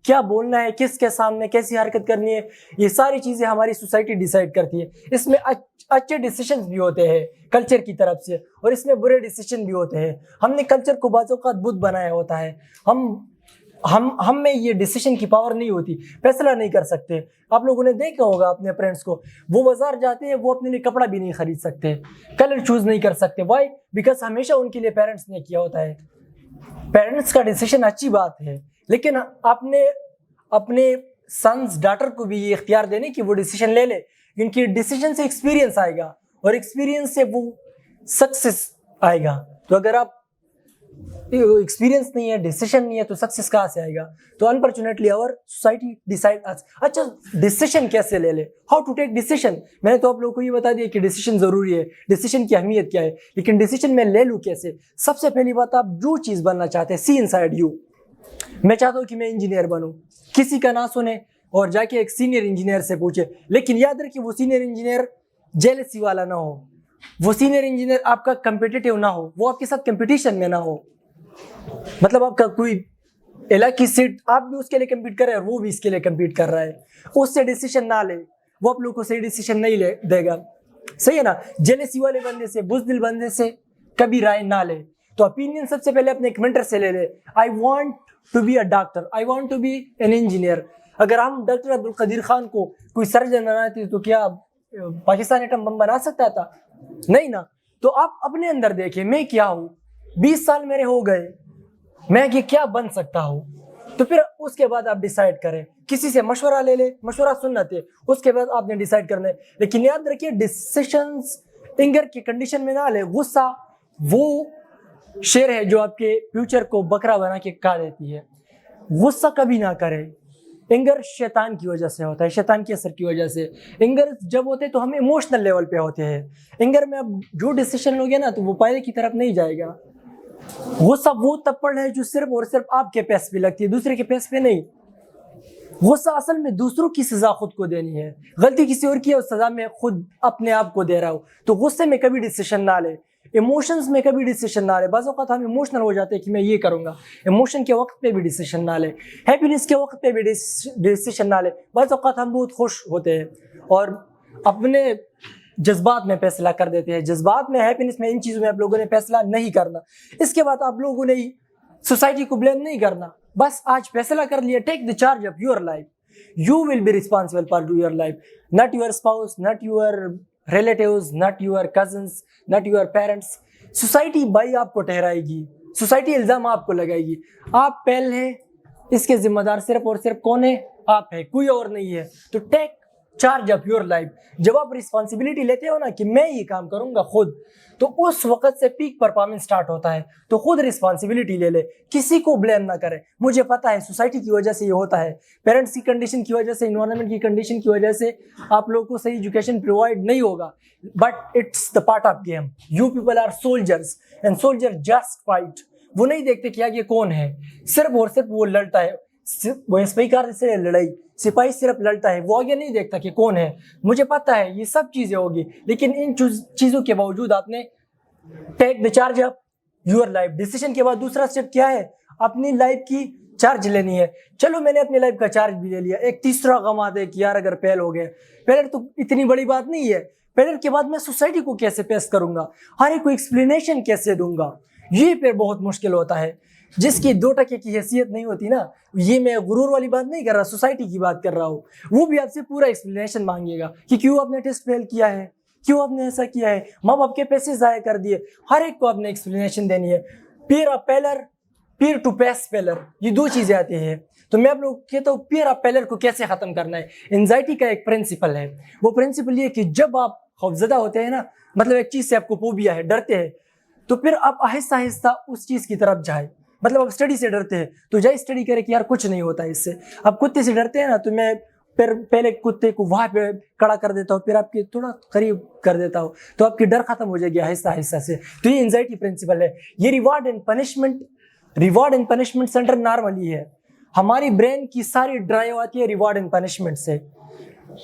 क्या बोलना है, किसके सामने कैसी हरकत करनी है, ये सारी चीजें हमारी सोसाइटी डिसाइड करती है। इसमें अच्छे डिसीजन भी होते हैं कल्चर की तरफ से और इसमें बुरे डिसीजन भी होते हैं। हमने कल्चर को बाजों का बुत बनाया होता है। हम में ये डिसीजन की पावर नहीं होती, फैसला नहीं कर सकते। आप लोगों ने देखा होगा अपने फ्रेंड्स को, वो बाजार जाते हैं, वो अपने लिए कपड़ा भी नहीं खरीद सकते, कलर चूज नहीं कर सकते। वाई? बिकॉज हमेशा उनके लिए पेरेंट्स ने किया होता है। पेरेंट्स का डिसीजन अच्छी बात है, लेकिन आपने अपने सन्स डॉटर को भी ये इख्तियार देने कि वो डिसीजन ले ले, क्योंकि डिसीजन से एक्सपीरियंस आएगा और एक्सपीरियंस से वो सक्सेस आएगा। तो अगर आप एक्सपीरियंस नहीं है, डिसीजन नहीं है, तो सक्सेस कहाँ से आएगा? तो अनफॉर्चुनेटली आवर सोसाइटी डिसाइड अस। अच्छा, डिसीजन कैसे ले ले, हाउ टू टेक डिसीजन। मैंने तो आप लोगों को ये बता दिया कि डिसीजन जरूरी है, डिसीजन की अहमियत क्या है, लेकिन डिसीजन मैं ले लूँ कैसे? सबसे पहली बात, आप जो चीज़ बनना चाहते हैं, सी इनसाइड यू। मैं चाहता हूँ कि मैं इंजीनियर बनूँ, किसी का ना सुने और जाके एक सीनियर इंजीनियर से पूछे। लेकिन याद रखिए वो सीनियर इंजीनियर जेलसी वाला ना हो, वो सीनियर इंजीनियर आपका कंपिटिटिव ना हो, वो आपके साथ कंपटीशन में ना हो। मतलब आपका कोई इलाके की सीट, आप भी उसके लिए कम्पीट कर रहे हैं और वो भी इसके लिए कम्पीट कर रहा है, उससे डिसीजन ना ले, वो आप लोग को सही डिसीजन नहीं ले देगा। सही है ना? जेलसी वाले बंदे से, बुज़दिल बंदे से कभी राय ना ले। तो ओपिनियन सबसे पहले अपने एक मेंटर से ले ले। I want to be a doctor, I want to be an engineer. अगर हम डॉक्टर अब्दुल कदीर खान को कोई सर्जन बनाते तो क्या पाकिस्तान एटम बम बना सकता था? नहीं ना। तो आप अपने अंदर देखें, मैं क्या हूँ, 20 साल मेरे हो गए, मैं ये क्या बन सकता हूँ। तो फिर उसके बाद आप डिसाइड करें, किसी से मशवरा ले ले, मशवरा सुनना थे, उसके बाद आपने डिसाइड करना है। लेकिन याद रखिए डिसीजंस एंगर की कंडीशन में ना ले। गुस्सा वो शेर है जो आपके फ्यूचर को बकरा बना के खा देती है। गुस्सा कभी ना करें। एंगर शैतान की वजह से होता है, शैतान के असर की वजह से। एंगर जब होते हैं तो हम इमोशनल लेवल पे होते हैं। एंगर में अब जो डिसीजन लोगे ना तो वो फायदे की तरफ नहीं जाएगा। गुस्सा वो तप्पड़ है जो सिर्फ और सिर्फ आपके पैस पे लगती है, दूसरे के पैस पे नहीं। गुस्सा असल में दूसरों की सजा खुद को देनी है। गलती किसी और की है, उस सजा में खुद अपने आप को दे रहा हूँ। तो गुस्से में कभी डिसीजन ना ले, इमोशंस में कभी डिसीजन ना ले। बाज़ औक़ात हम इमोशनल हो जाते हैं कि मैं ये करूँगा, इमोशन के वक्त पे भी डिसीजन ना ले। हैप्पीनेस के वक्त पे भी डिसीजन ना ले। बाज़ औक़ात हम बहुत खुश होते हैं और अपने जज्बात में फैसला कर देते हैं। जज्बात में, हैप्पीनेस में, इन चीज़ों में आप लोगों ने फैसला नहीं करना। इसके बाद आप लोगों ने सोसाइटी को ब्लेम नहीं करना। बस आज फैसला कर लिया, take the charge of your life. You will be responsible for your life, not your spouse, not your relatives, not your cousins, not your parents. Society भाई आपको ठहराएगी, सोसाइटी इल्ज़ाम आपको लगाएगी। आप पहले हैं, इसके जिम्मेदार सिर्फ और सिर्फ कौन है? आप है, कोई और नहीं है। तो take charge of your life. जब आप रिस्पॉन्सिबिलिटी लेते हो ना कि मैं ये काम करूंगा खुद, तो उस वक्त से पीक परफॉर्मेंस स्टार्ट होता है। तो खुद रिस्पॉन्सिबिलिटी ले ले, किसी को ब्लेम ना करे। मुझे पता है सोसाइटी की वजह से ये होता है, पेरेंट्स की कंडीशन की वजह से, इन्वायरमेंट की कंडीशन की वजह से आप लोगों को सही एजुकेशन प्रोवाइड नहीं होगा, but it's the part of game. You people are soldiers and soldier just fight. वो नहीं देखते कि आगे कौन है, सिर्फ और सिर्फ वो लड़ता है। वो सिपाही कार से लड़ाई, सिपाही सिर्फ लड़ता है, वो आगे नहीं देखता कि कौन है। मुझे पता है ये सब चीजें होगी, लेकिन इन चीजों के बावजूद आपने take the charge of your life. Decision के बाद दूसरा स्टेप क्या है? अपनी लाइफ की चार्ज लेनी है। चलो मैंने अपनी लाइफ का चार्ज भी ले लिया। एक तीसरा गम आता है कि यार अगर फेल हो गए, फेलियर तो इतनी बड़ी बात नहीं है। फेलियर के बाद मैं सोसाइटी को कैसे पेश करूंगा, हर एक को एक्सप्लेनेशन कैसे दूंगा, ये फिर बहुत मुश्किल होता है। जिसकी 2% की हैसियत नहीं होती ना, ये मैं गुरूर वाली बात नहीं कर रहा, सोसाइटी की बात कर रहा हूँ, वो भी आपसे पूरा एक्सप्लेनेशन मांगेगा कि क्यों आपने टेस्ट फेल किया है, क्यों आपने ऐसा किया है, माँ बाप के पैसे जाया कर दिए। हर एक को आपने एक्सप्लेनेशन देनी है। Fear of failure, fear to face failure, ये दो चीजें आती है। तो मैं आप लोग कहता हूँ पीयर ऑफ फेलियर को कैसे खत्म करना है। एंजाइटी का एक प्रिंसिपल है, वो प्रिंसिपल ये कि जब आप खौफजदा होते हैं ना, मतलब एक चीज से आपको फोबिया है, डरते हैं, तो फिर आप आहिस्ता आहिस्ता उस चीज की तरफ जाए। मतलब आप स्टडी से डरते हैं तो जाए स्टडी करे कि यार कुछ नहीं होता इससे। आप कुत्ते से डरते हैं ना, तो मैं फिर पहले कुत्ते को वहां पे खड़ा कर देता हूँ, फिर आपके थोड़ा करीब कर देता हूँ, तो आपकी डर खत्म हो जाएगी आहिस्ता आहिस्ता से। तो ये एंजाइटी प्रिंसिपल है। ये reward and punishment centre normally है। हमारी ब्रेन की सारी ड्राइव आती है रिवार्ड एंड पनिशमेंट से।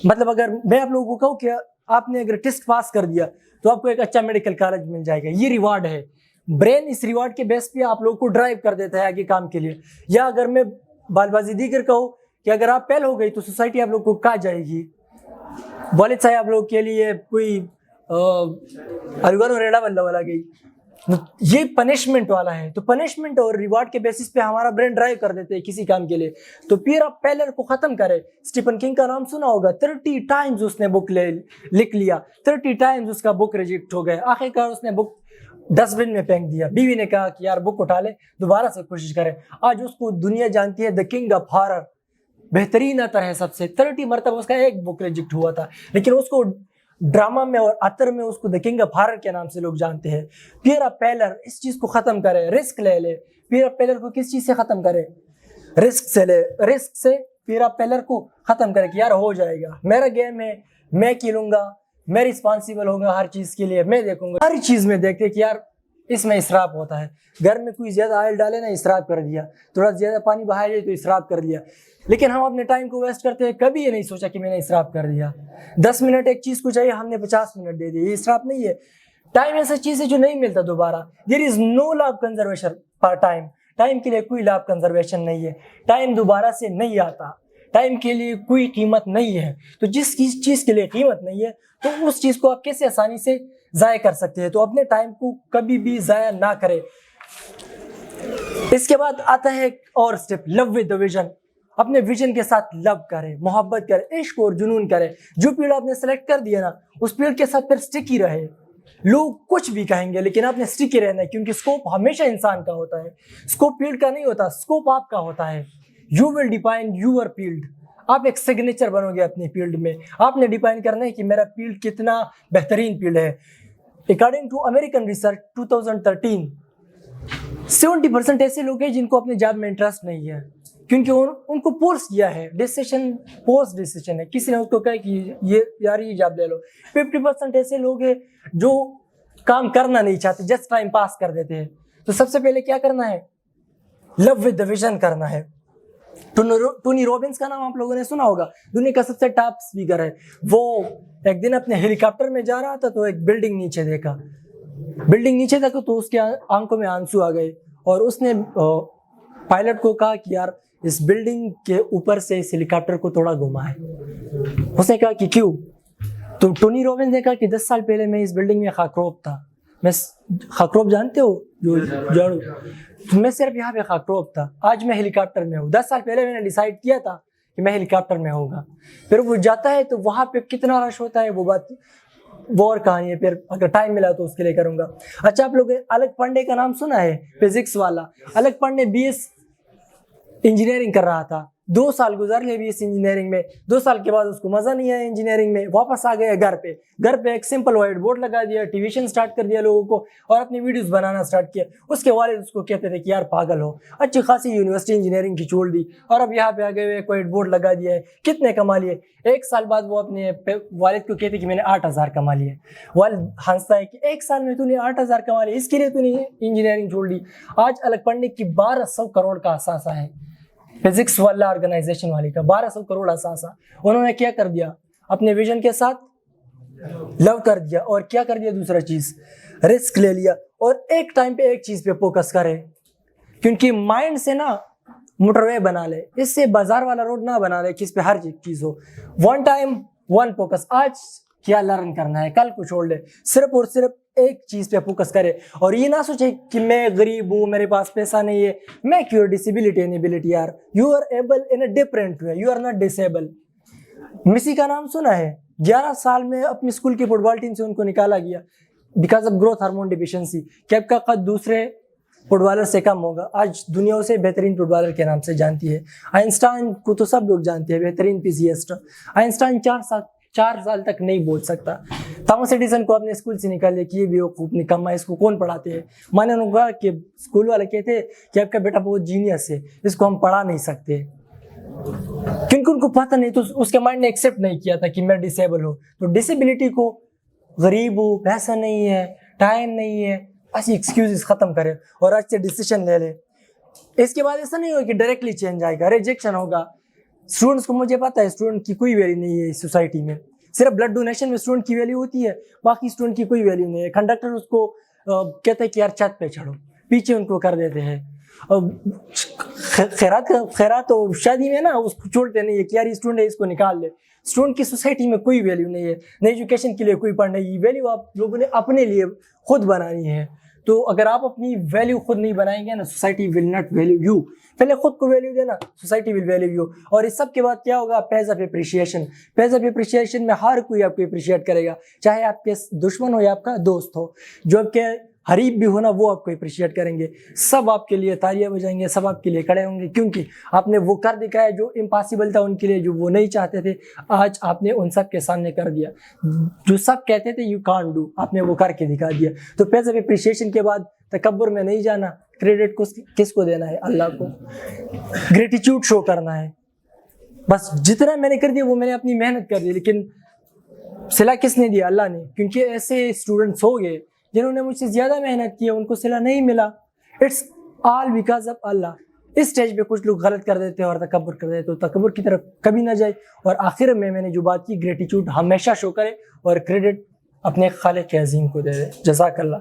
मतलब अगर मैं आप लोगों को कहूँ कि आपने अगर टेस्ट पास कर दिया तो आपको एक अच्छा मेडिकल कॉलेज मिल जाएगा, ये रिवार्ड है। ब्रेन इस रिवार्ड के बेस पे आप लोगों को ड्राइव कर देता है आगे काम के लिए। या अगर मैं बालबाजी दीगर कहूँ कि अगर आप फेल हो गई तो सोसाइटी आप लोग को कहा जाएगी, वालिद साहब आप लोग के लिए कोई अलगन रेड़ा बल्ला वाला गई, ये पनिशमेंट वाला है। तो पनिशमेंट और रिवार्ड के बेसिस पे हमारा ब्रेन ड्राइव कर देते हैं किसी काम के लिए। तो फिर आप फेलियर को खत्म करें। स्टीफन किंग का नाम सुना होगा, 30 टाइम्स उसने बुक लिख लिया, 30 टाइम्स उसका बुक रिजेक्ट हो गया, आखिरकार उसने बुक डस्टबिन में फेंक दिया। बीवी ने कहा कि यार बुक उठा ले, दोबारा से कोशिश करें। आज उसको दुनिया जानती है द किंग ऑफ हॉरर, बेहतरीन अतर है सबसे। 30 मरतबा उसका एक बुक रिजेक्ट हुआ था, लेकिन उसको ड्रामा में और अतर में उसको द किंग ऑफ हॉरर के नाम से लोग जानते हैं। फियर ऑफ फेलियर, इस चीज को खत्म करे, रिस्क ले ले। फियर ऑफ फेलियर को किस चीज से खत्म करे? रिस्क से ले। रिस्क से फियर ऑफ फेलियर को खत्म करे कि यार हो जाएगा, मेरा गेम है, मैं खेलूंगा, मैं रिस्पॉन्सिबल होगा हर चीज के लिए, मैं देखूंगा। हर चीज में देखते कि यार इसमें इसराफ होता है। घर में कोई ज्यादा ऑयल डाले ना, इसराफ कर दिया, थोड़ा ज्यादा पानी बहाया जाए तो इसराफ कर दिया। लेकिन हम अपने टाइम को वेस्ट करते हैं, कभी ये नहीं सोचा कि मैंने इसराफ कर दिया। 10 मिनट एक चीज को चाहिए, हमने 50 मिनट दे दिए, ये इसराफ नहीं है। टाइम ऐसा चीज है जो नहीं मिलता दोबारा। There is no law of conservation for time. Time के लिए कोई लॉ ऑफ कंजर्वेशन नहीं है। टाइम दोबारा से नहीं आता, टाइम के लिए कोई कीमत नहीं है। तो जिस चीज के लिए कीमत नहीं है, तो उस चीज को आप कैसे आसानी से जाया कर सकते हैं। तो अपने टाइम को कभी भी जाया ना करें। इसके बाद आता है एक और step, love with the vision. अपने विजन के साथ लव करें, मोहब्बत करें, इश्क और जुनून करें। जो फील्ड आपने सेलेक्ट कर दिया ना, उस फील्ड के साथ फिर स्टिकी रहे। लोग कुछ भी कहेंगे, लेकिन आपने स्टिकी रहना है, क्योंकि स्कोप हमेशा इंसान का होता है। स्कोप फील्ड का नहीं होता, स्कोप आपका होता है। You will define your field. आप एक सिग्नेचर बनोगे अपनी फील्ड में। आपने डिफाइन करना है कि मेरा फील्ड कितना बेहतरीन फील्ड है। अकॉर्डिंग टू अमेरिकन रिसर्च 2013, 70% ऐसे लोग हैं जिनको अपने जॉब में इंटरेस्ट नहीं है, क्योंकि उनको फोर्स किया है। डिसीजन फोर्स डिसीजन है, किसी ने उसको कहा कि ये यार ये जॉब ले लो। 50% ऐसे लोग हैं जो काम करना नहीं चाहते, जस्ट टाइम पास कर देते हैं। तो सबसे पहले क्या करना है? लव विद द विजन करना है। टोनी रॉबिन्स का नाम आप लोगों ने सुना होगा, दुनिया का सबसे टॉप स्पीकर है। वो एक दिन अपने हेलीकॉप्टर में जा रहा था तो एक बिल्डिंग नीचे देखा तो उसके आंखों में आंसू आ गए, और उसने पायलट को कहा कि यार इस बिल्डिंग के ऊपर से इस हेलीकॉप्टर को थोड़ा घुमाए। उसने कहा कि क्यों? तो टोनी रॉबिन्स ने कहा कि 10 साल पहले मैं इस बिल्डिंग में खाकरोब था। मैं खाकरोब जानते हो, जो झाड़ू, तो मैं सिर्फ यहाँ पे खाकरोब था, आज मैं हेलीकॉप्टर में हूँ। 10 साल पहले मैंने डिसाइड किया था कि मैं हेलीकॉप्टर में होगा। फिर वो जाता है तो वहाँ पे कितना रश होता है, वो बात वो और कहानी है, फिर अगर टाइम मिला तो उसके लिए करूंगा। अच्छा, आप लोग अलग पांडे का नाम सुना है, फिजिक्स वाला। अलग पांडे BS इंजीनियरिंग कर रहा था, 2 साल गुजार लिए BS इंजीनियरिंग में। 2 साल के बाद उसको मजा नहीं आया इंजीनियरिंग में, वापस आ गया घर पे एक सिंपल व्हाइट बोर्ड लगा दिया, ट्यूशन स्टार्ट कर दिया लोगों को, और अपनी वीडियोस बनाना स्टार्ट किया। उसके वालिद उसको कहते थे कि यार पागल हो, अच्छी खासी यूनिवर्सिटी इंजीनियरिंग की छोड़ दी और अब यहाँ पे आ गए एक व्हाइट बोर्ड लगा दिया है, कितने कमा लिए। 1 साल बाद वो अपने वालिद को कहते कि मैंने 8000 कमा लिए। वालिद हंसता है कि 1 साल में तूने 8000 कमा लिए, इसके लिए तूने इंजीनियरिंग छोड़ दी। आज अलग पढ़ने की 1200 करोड़ का असासा है। फिजिक्स वाला ऑर्गेनाइजेशन वाले का 1200 करोड़ असासा, उन्होंने क्या कर दिया, अपने विजन के साथ लव कर दिया और क्या कर दिया, दूसरा चीज रिस्क ले लिया और एक टाइम पे एक चीज पे फोकस करे, क्योंकि माइंड से ना मोटरवे बना ले, इससे बाजार वाला रोड ना बना ले, किस पे हर चीज हो, वन टाइम वन फोकस, आज क्या लर्न करना है कल को छोड़ ले, सिर्फ और सिर्फ एक चीज पे फोकस करे और ये ना सोचे कि मैं गरीब हूँ, मेरे पास पैसा नहीं है, make your disability an ability यार, you are able in a different way, you are not disable. Messi का नाम सुना है, 11 साल में अपनी स्कूल की फुटबॉल टीम से उनको निकाला गया because of growth hormone deficiency. Cap का कद दूसरे फुटबॉलर से कम होगा, आज दुनिया उसे बेहतरीन फुटबॉलर के नाम से जानती है। आइंस्टाइन को तो सब लोग जानते हैं, बेहतरीन फिजिसिस्ट। आइंस्टाइन 4 साल तक नहीं बोल सकता। थॉमस एडिसन को अपने स्कूल से निकाल दिया कि ये बेवकूफ निकम्मा, इसको कौन पढ़ाते हैं। मैंने उनको कहा कि स्कूल वाले कहते कि आपका बेटा बहुत जीनियस है, इसको हम पढ़ा नहीं सकते, क्योंकि उनको पता नहीं, तो उसके माइंड ने एक्सेप्ट नहीं किया था कि मैं डिसेबल हूँ। तो डिसेबिलिटी को गरीब हूँ, पैसा नहीं है, टाइम नहीं है, ऐसी एक्सक्यूजेस खत्म करे और आज से डिसीजन ले ले। इसके बाद ऐसा नहीं होगा कि डायरेक्टली चेंज आएगा, रिजेक्शन होगा। स्टूडेंट्स को मुझे पता है स्टूडेंट की कोई वैल्यू नहीं है इस सोसाइटी में, सिर्फ ब्लड डोनेशन में स्टूडेंट की वैल्यू होती है, बाकी स्टूडेंट की कोई वैल्यू नहीं है। कंडक्टर उसको कहते हैं कि यार छत पे चढ़ो, पीछे उनको कर देते हैं। खैरात और शादी में ना उसको छोड़ते नहीं है कि यार स्टूडेंट है, इसको निकाल ले। स्टूडेंट की सोसाइटी में कोई वैल्यू नहीं है, न एजुकेशन के लिए कोई पढ़ने की वैल्यू आप लोगों ने अपने लिए खुद बनानी है। तो अगर आप अपनी वैल्यू खुद नहीं बनाएंगे ना, society will not value you. पहले खुद को वैल्यू देना, सोसाइटी विल वैल्यू यू। और इस सब के बाद क्या होगा, page of appreciation. Page of appreciation में हर कोई आपको एप्रिशिएट करेगा, चाहे आपके दुश्मन हो या आपका दोस्त हो। जो आपके हरीब भी हो ना, वो आपको एप्रिशिएट करेंगे, सब आपके लिए तालियां बजाएंगे, सब आपके लिए खड़े होंगे, क्योंकि आपने वो कर दिखाया जो इम्पॉसिबल था उनके लिए, जो वो नहीं चाहते थे, आज आपने उन सब के सामने कर दिया। जो सब कहते थे यू कांट डू, आपने वो करके दिखा दिया। तो पेज ऑफ एप्रिसिएशन के बाद तकब्बुर में नहीं जाना, क्रेडिट को किसको देना है, अल्लाह को। ग्रेटिट्यूड शो करना है, बस जितना मैंने कर दिया वो मैंने अपनी मेहनत कर दी, लेकिन सिला किसने दिया, अल्लाह ने। क्योंकि ऐसे स्टूडेंट्स हो गए जिन्होंने मुझसे ज्यादा मेहनत की है, उनको सिला नहीं मिला। इट्स ऑल बिकॉज ऑफ अल्लाह। इस स्टेज पे कुछ लोग गलत कर देते हैं और तकब्बुर कर देते हैं, तो तकब्बुर की तरफ कभी ना जाए। और आखिर में मैंने जो बात की, ग्रेटिट्यूड हमेशा शो करे और क्रेडिट अपने खालिक अज़ीम को दे दे। जज़ाकल्लाह।